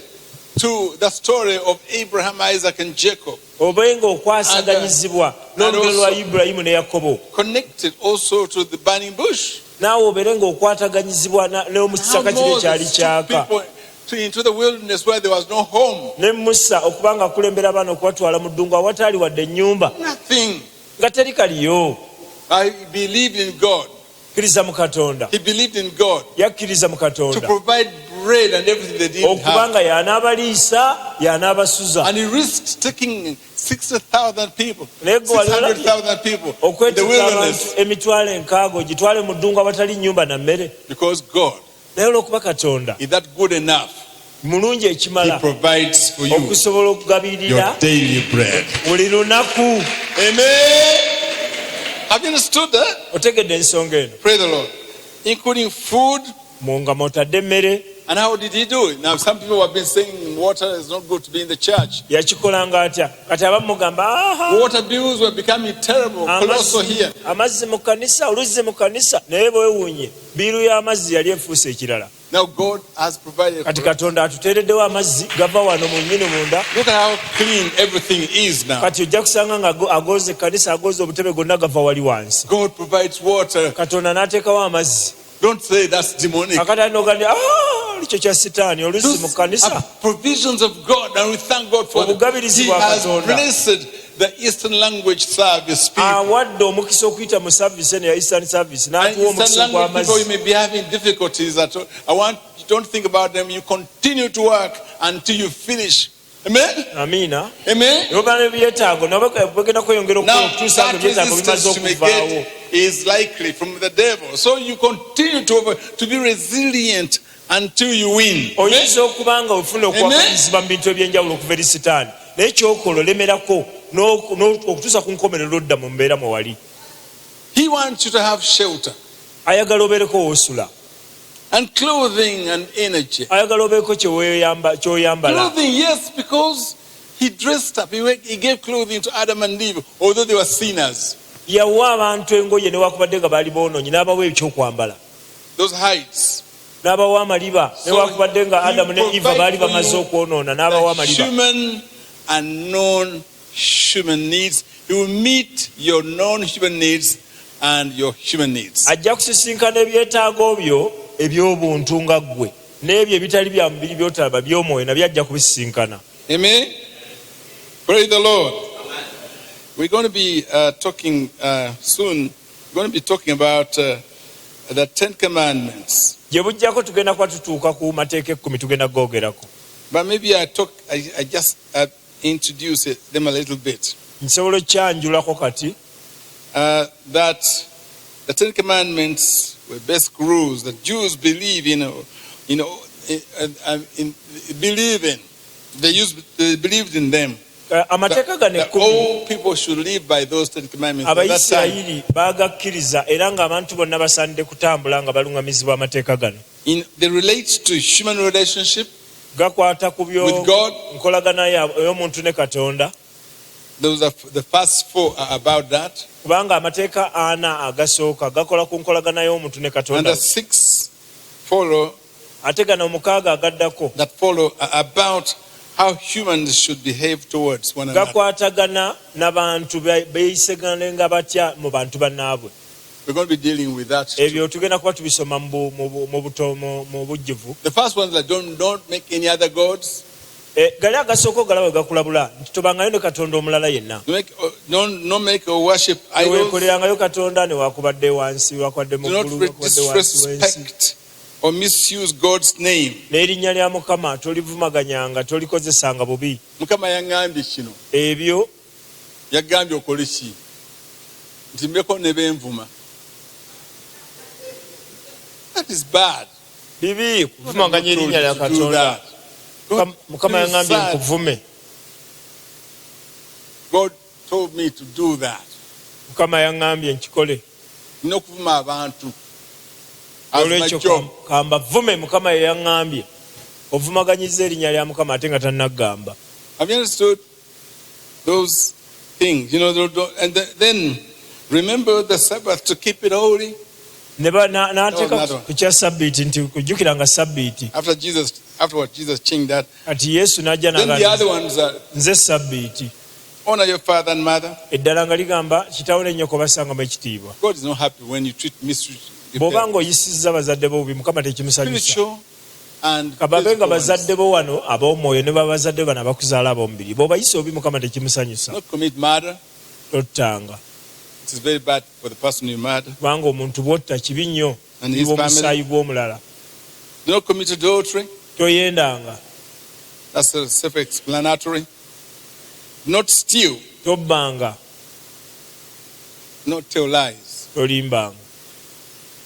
to the story of Abraham, Isaac, and Jacob. And also connected also to the burning bush. How Moses took people into the wilderness where there was no home. Nothing. I believed in God. He believed in God to provide bread and everything they didn't have. And he risked taking 60,000 people, 600,000 people in the wilderness. Because God is that good enough. He provides for you your daily bread. Amen. Have you understood that? Praise the Lord. Including food. And how did he do it? Now, some people have been saying water is not good to be in the church. Water bills were becoming terrible, colossal here. Now God has provided for us. Look at how clean everything is now. God provides water. Don't say that's demonic. Those are provisions of God, and we thank God for them. He has blessed the Eastern language service people. And Eastern language people, you may be having difficulties. Don't think about them. You continue to work until you finish. Amen? Amina. Amen? Oba n'ebyetaago nabo bagenda kweyongera Now, okutuusa that nga ebyetaago bimaze resistance you may okuvaawo. get is likely from the devil. So you continue to be resilient until you win. Amen? Oyinza okuba nga ofuna okwakalizibwa mu bintu ebyenjawulo okuva eri sitaani naye kyokola olemerako okutuusa ku nkomerero odda mu mbeera mwe wali. He wants you to have shelter Ayagala obeereko woosula, and clothing and energy. ayagala obeereko ky'oyambala. Clothing, yes, because he dressed up. He gave clothing to Adam and Eve, although they were sinners. Yawa abantu engoye newakubadde nga baali boonoonyi n'abawa ekyokwambala, Those hides. n'abawa amaliba newakubadde nga Adamu ne Eva baali bamaze okwonoona n'abawa The amaliba. human and non-human needs. He will meet your non-human needs and your human needs. Ajja kusisinkana ebyetaago byo eby'obuntu nga ggwe n'ebyo ebitali bya mubiri by'otalaba by'omwoyo nabyo ajja kubisisinkana. Amen? Praise the Lord. We're going to be talking soon. We're going to be talking about the Ten Commandments. Gye bujjako tugenda kuba tutuuka ku mateeka 10 tugenda googerako. But maybe I just introduce them a little bit. Nsobola okyanjulako kati. That the Ten Commandments were basic rules that Jews believe in. They believed in them. Amateeka gano That 10 all people should live by those Ten Commandments. At that time, Abayisirayiri baagakkiriza era ng'abantu bonna basaanidde kutambula nga baluŋŋamizibwa amateeka gano. they relate to human relationship Gakwata ku with God. nkolagana ey'omuntu ne Katonda. Those are the first 4 are about that. Kubanga amateeka 4 agasooka gakola ku nkolagana y'omuntu ne And Katonda. the 6 follow Ate gano 6 agaddako that follow are about how humans should behave towards one another. gakwatagana n'abantu beeyiseganenga batya mu bantu bannaabwe. We're going to be dealing with that. Ebyo tugenda kuba tubisoma mu bujjuvu. The first one is like don't make any other gods. Gali agasooka ogalaba gakulabula nti tobangayo ne Katonda omulala yenna. Don't make or worship idols. Weekolerangayo Katonda ne wakubadde wansi, wakubadde mu Do not ggulu, wakubadde wansi w'ensi. disrespect or misuse God's name. N'erinnya lya Mukama tolivumaganyanga, tolikozesanga bubi. Mukama yangambye kino. Ebyo Yagambye okole ki? Nti mbeko ne benvuma. That is bad. bibi kuvumaganya erinnya lya Katonda. Mukama yangambye nkuvume. God told me to do that. Mukama yangambye nkikole. Nina okuvuma abantu. As my Olwekyo job. kamba vume Mukama ye yangambye. Ovumaganyiza erinnya lya Mukama ate nga tannagamba. Have you understood those things? And then remember the Sabbath to keep it holy. N'ateeka ku kya Sabbiiti nti kujjukiranga Sabbiiti. After what Jesus changed that. Kati Yesu n'ajja Then the other n'agamba ones are nze Sabbiiti. honor your father and mother. Eddala nga ligamba kitaawo ne nnyoko bassangamu ekitiibwa. God is not happy when you mistreat your Bw'oba parents. ng'oyisizza bazadde bo bubi Mukama tekimusanyusa. Spiritual and Kababe nga physical ones. bazadde bo wano ab'omwoyo ne babazadde bano abakuzaala ab'omubiri. Bw'obayisa obi Mukama tekimusanyusa. Not commit murder. Tottanga. It is very bad for the person you murder. Kubanga omuntu bw'otta kibi nnyo And his iwe family. omusaayi gw'omulala. Do not commit adultery. Toyendanga. That's self-explanatory. Not steal. Tobbanga. Not tell lies. Tolimbanga.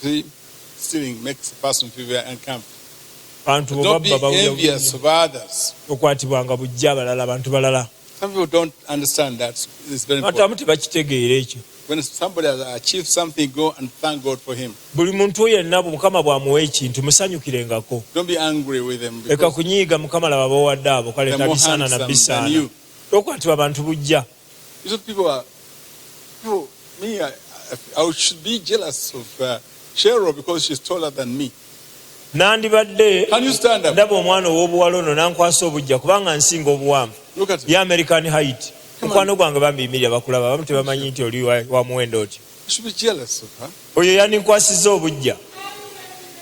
See, stealing makes a person feel very uncomfortable. Abantu bwe Don't be babba envious of others. okwatibwanga bujja abalala abantu balala. Some people don't understand that. It's very Abantu important. abamu tebakitegeera ekyo. When somebody has achieved something, go and thank God for him. Buli muntu yenna Mukama bw'amuwa ekintu musanyukirengako. Don't be angry with them Leka because kunyiiga Mukama laba b'owadde abo kale they're more tabisaana na handsome than bisaana. you. Tokwatibwa abantu bujja. You know, me, I should be jealous of Cheryl because she's taller than me. Nandibadde Can you stand up? ndaba omwana ow'obuwala ono nankwasa obujja kubanga nsinga obuwanvu. Look at it. Ye American height. Mukwano gwange bambiyimirira bakulaba abamu tebamanyi nti oli wa muwendo oti. You should be jealous of her. Oyo yandinkwasizza obujja.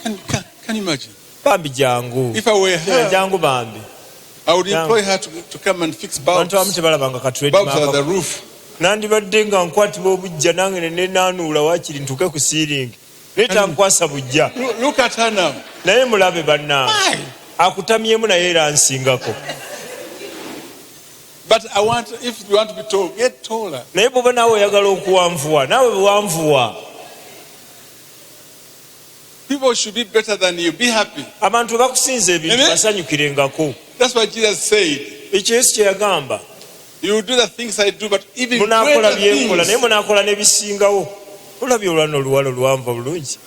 Can you imagine? Bambi jangu. If I were her, Jangu bambi. I would employ her to come and fix bulbs. Abantu abamu tebalabanga Bulbs at the katuledi roof. nandibadde nga nkwatibwa obujja nange nenaanuula waakiri ntuuke ku siiringi naye tankwasa bujja Look at her now. naye mulabe bannange Why? akutamyemu naye era ansingako. But I want, if you want to be tall, get taller. Naye bw'oba naawe oyagala okuwanvuwa naawe buwanvuwa. People should be better than you. Be happy. Abantu bakusinza ebintu Amen. basanyukirengako. That's what Jesus said. Ekyo Yesu kye yagamba. You will do the things I do, but even Munaakola greater byenkola naye things. munaakola n'ebisingawo. Olabye olwana oluwalo luwanvu bulungi.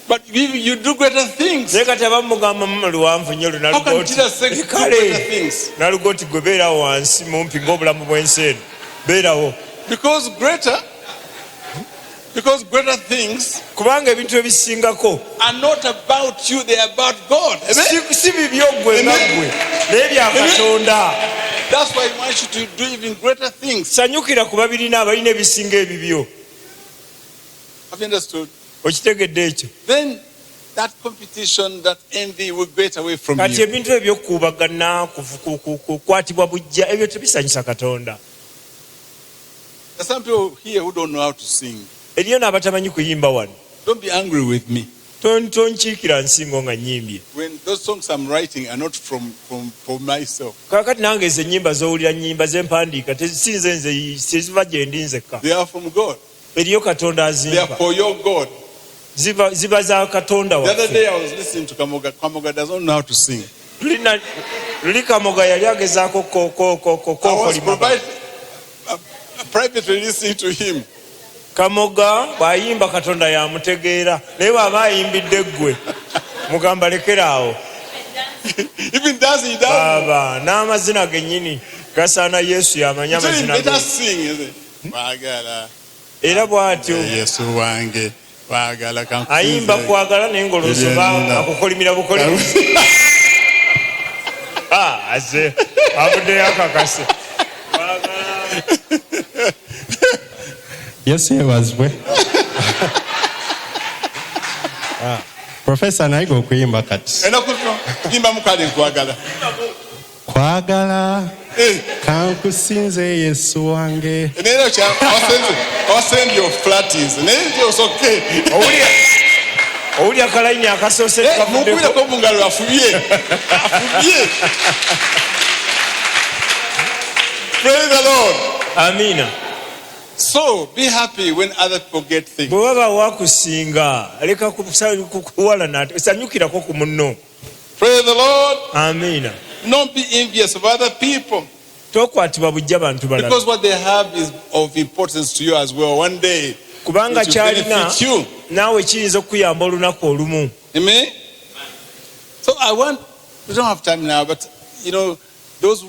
But you do greater things. Naye kati abamu mugamba mama luwanvu nnyo How can Jesus say do greater kale things? naluga oti gwe beerawo wansi mumpi ng'obulamu bw'ensi eno. Beerawo. Because greater things Kubanga ebintu ebisingako are not about you, they are about God. Amen? si bibyo ggwe nga ggwe naye bya Katonda. That's why he wants you to do even greater things. Sanyukira ku babirina abalina ebisinga ebibyo. Have you understood? Okitegedde ekyo? Then that competition, that envy will get away from Kati you. ebintu ebyokukuubagana kukwatibwa bujja ebyo tebisanyusa Katonda. There's some people here who don't know how to sing. Eriyo n'abatamanyi kuyimba wano. Don't be angry with me. Tonkiikira nsingo nga nyimbye. When those songs I'm writing are not from myself. Kaakati nange ezo ennyimba z'owulira nnyimba ze mpandiika si nze nze teziva gye ndi nzekka. They are from God. Eriyo Katonda They are azimba. for your God. Ziba za Katonda The other waffe. day I was listening to Kamoga. Kamoga doesn't know how to sing. Luli Kamoga yali agezaako I was privately listening to him. Kamoga bw'ayimba Katonda yamutegeera naye bw'aba ayimbidde ggwe mugamba lekeraawo. Even does he does. Baba n'amazina gennyini gasaana Yesu yamanya So he amazina better ge. sing, is it? Wagala. Era bw'atyo Yesu wange. Wagala kankusinze. ayimba kwagala naye ng'olwosoba akukolimira bukolimizi. Aze avuddeyo akakase. Yesu yebazibwe. Profesa nayiga okuyimba kati. Ena kuno yimba mukale kwagala. Kwagala kankusinze Yesu wange. Nero cha send your flatties. Nero is okay. Owulya akalayini akasoose Mukubira tukavuddeko. ko mungalo afubye. Afubye. Praise the Lord. Amiina. So be happy when other people get things. Bwe waba wakusinga leka kukuwalana sanyukirako ku munno. Praise the Lord. Amiina. Don't be envious of other people. Tokwatibwa bujja bantu balala. Because what they have is of importance to you as well. One day Kubanga it will kyalina benefit you. naawe kiyinza okukuyamba olunaku olumu. Amen. So we don't have time now, but you know, those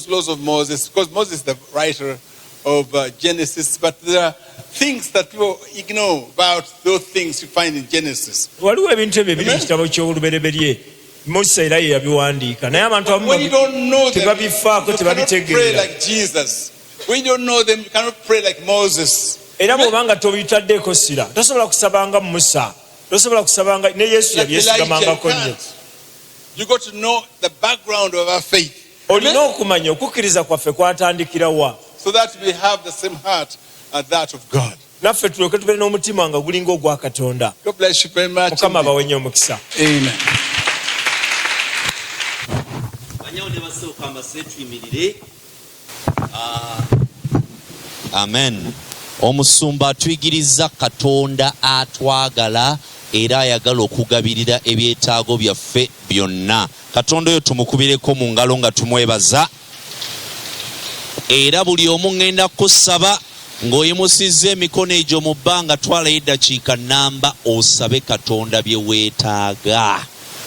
laws of Moses, because Moses is the writer of Genesis, but there are things that people ignore about those things you find in Genesis. Waliwo ebintu ebyo ebiri mu kitabo ky'olubereberye. Musa era ye yabiwandiika naye abantu abamu When you don't know them, tebabifaako you cannot pray tebabitegeera. like Jesus. When you don't know them, you cannot pray like Moses. Era bw'obanga tobitaddeeko sira tosobola kusabanga Musa, tosobola kusabanga ne Yesu Like Elijah, yabyesigambangako you nnyo. can't. You got to know the background of our faith. Olina okumanya okukkiriza kwaffe kwatandikira wa, So that we have the same heart as that of God. naffe tulyoke tubeere n'omutima nga gulinga ogwa Katonda. God bless you very much. Mukama abawenye omukisa. Amen. banyawo ne basooka mbase tuyimirire. Amen. Omusumba atuyigiriza Katonda atwagala era ayagala okugabirira ebyetaago byaffe byonna. Katonda oyo tumukubireko mu ngalo nga tumwebaza. Era buli omu ŋŋenda kusaba ng'oyimusizza emikono egyo mu bbanga twalayo eddakiika nnamba osabe Katonda bye weetaaga.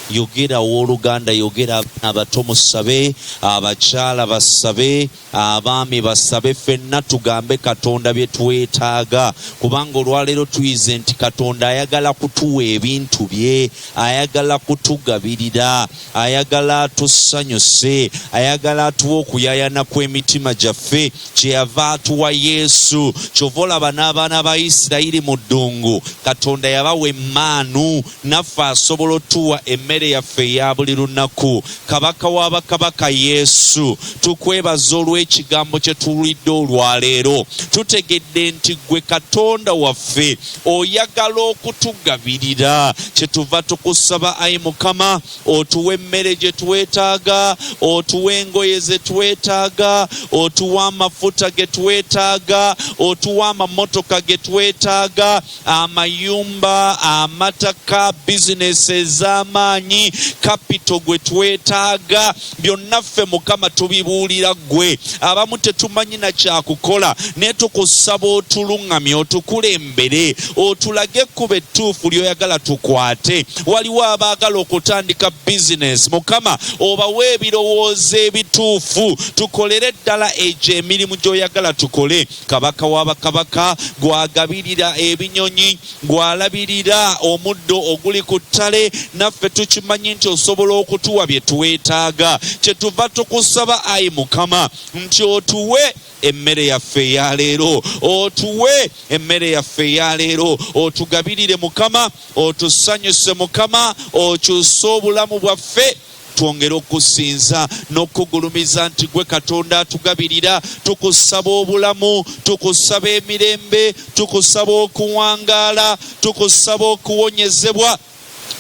Yogera owooluganda, yogera abaana abato musabe, abakyala basabe, abaami basabe, ffenna tugambe Katonda bye twetaaga. Kubanga olwaleero tuyize nti Katonda ayagala kutuwa ebintu bye, ayagala kutugabirira, ayagala atusanyuse, ayagala atuwa okuyayana kw'emitima gyaffe. Kyeyava atuwa Yesu. Kyova olaba n'abaana ba Isirayiri mu ddungu Katonda yabawa emmaanu, naffe asobola otuwa emmere emmere yaffe eya buli lunaku. Kabaka w'abakabaka Yesu, tukwebaza olw'ekigambo kye tuwulidde olwaleero. Tutegedde nti ggwe Katonda waffe oyagala okutugabirira. Kyetuva tukusaba ayi Mukama, otuwe emmere gye twetaaga, otuwe engoye ze twetaaga, otuwe amafuta ge twetaaga, otuwe amamotoka ge twetaaga, amayumba, amataka, bizinesi ez'amaanyi, kapito gwe twetaaga. Byonna ffe Mukama tubibuulira ggwe. Abamu tetumanyi na kyakukola, naye tukusaba otuluŋŋamye, otukulembere, otulage ekkubo ettuufu ly'oyagala tukwate. Waliwo abaagala okutandika bizinesi, Mukama obawe ebirowoozo ebituufu, tukolere ddala egyo emirimu gy'oyagala tukole. Kabaka w'abakabaka, gwagabirira ebinyonyi, gwalabirira omuddo oguli ku ttale, naffe tukimanyi nti osobola okutuwa bye twetaaga. Kyetuva tukusaba ayi Mukama nti otuwe emmere yaffe eya leero, otuwe emmere yaffe eya leero, otugabirire Mukama, otusanyuse Mukama, okyuse obulamu bwaffe, twongere okusinza n'okugulumiza nti gwe Katonda atugabirira. Tukusaba obulamu, tukusaba emirembe, tukusaba okuwangaala, tukusaba okuwonyezebwa.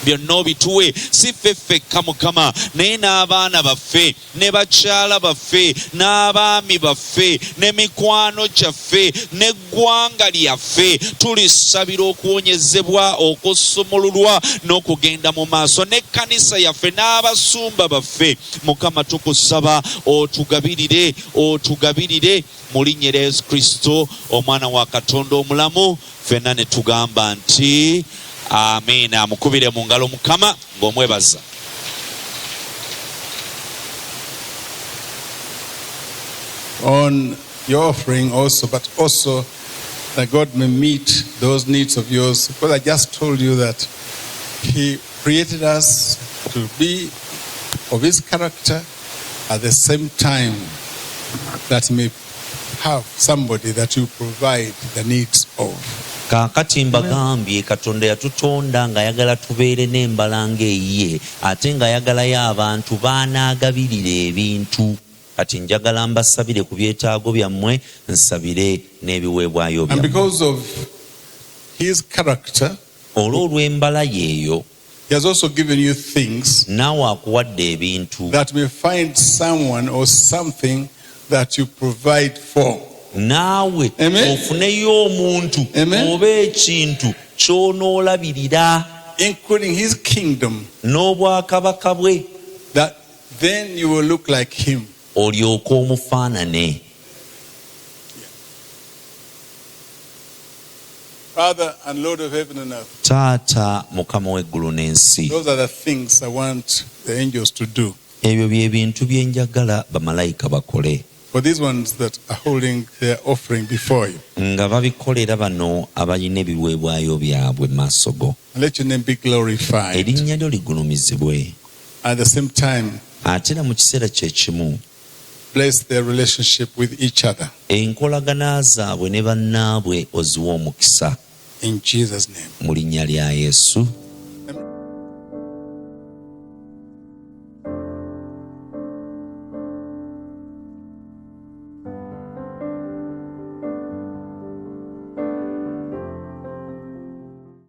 Byonna obituwe, si ffe ffekka Mukama, naye n'abaana baffe, ne bakyala baffe, n'abaami baffe, ne mikwano gyaffe, n'eggwanga lyaffe. Tulisabira okuwonyezebwa, okusumululwa n'okugenda mu maaso, n'ekkanisa yaffe n'abasumba baffe. Mukama tukusaba otugabirire, otugabirire mu linnya lya Yesu Kristo, omwana wa Katonda omulamu, ffenna ne tugamba nti Amina. Mukubire mu ngalo Mukama ng'omwebaza. On your offering also, but also that God may meet those needs of yours. Because I just told you that He created us to be of His character, at the same time that He may have somebody that you provide the needs of. Kaakati mbagambye Katonda yatutonda ng'ayagala tubeere n'embalanga eyiye, ate ng'ayagalayo abantu baanaagabirira ebintu. Kati njagala mbasabire ku byetaago byammwe, nsabire n'ebiweebwayo byammwe. And because of His character, olw'olw'embala yeeyo, He has also given you things naawe akuwadde ebintu that may find someone or something that you provide for. Naawe ofuneyo omuntu oba ekintu ky'onoolabirira, including His kingdom, n'obwakabaka bwe, that then you will look like Him. Olyoke omufaanane. Father and Lord of heaven and earth, Taata Mukama w'eggulu n'ensi, those are the things I want the angels to do. Ebyo bye bintu bye njagala bamalayika bakole. For these ones that are holding their offering before you. Nga babikolera bano abalina ebiweebwayo byabwe mu maaso go. And let your name be glorified. Erinnya lyo ligulumizibwe. At the same time, Ate era mu kiseera kye kimu, bless their relationship with each other. Enkolagana zaabwe ne bannaabwe oziwa omukisa. In Jesus' name. Mu linnya lya Yesu.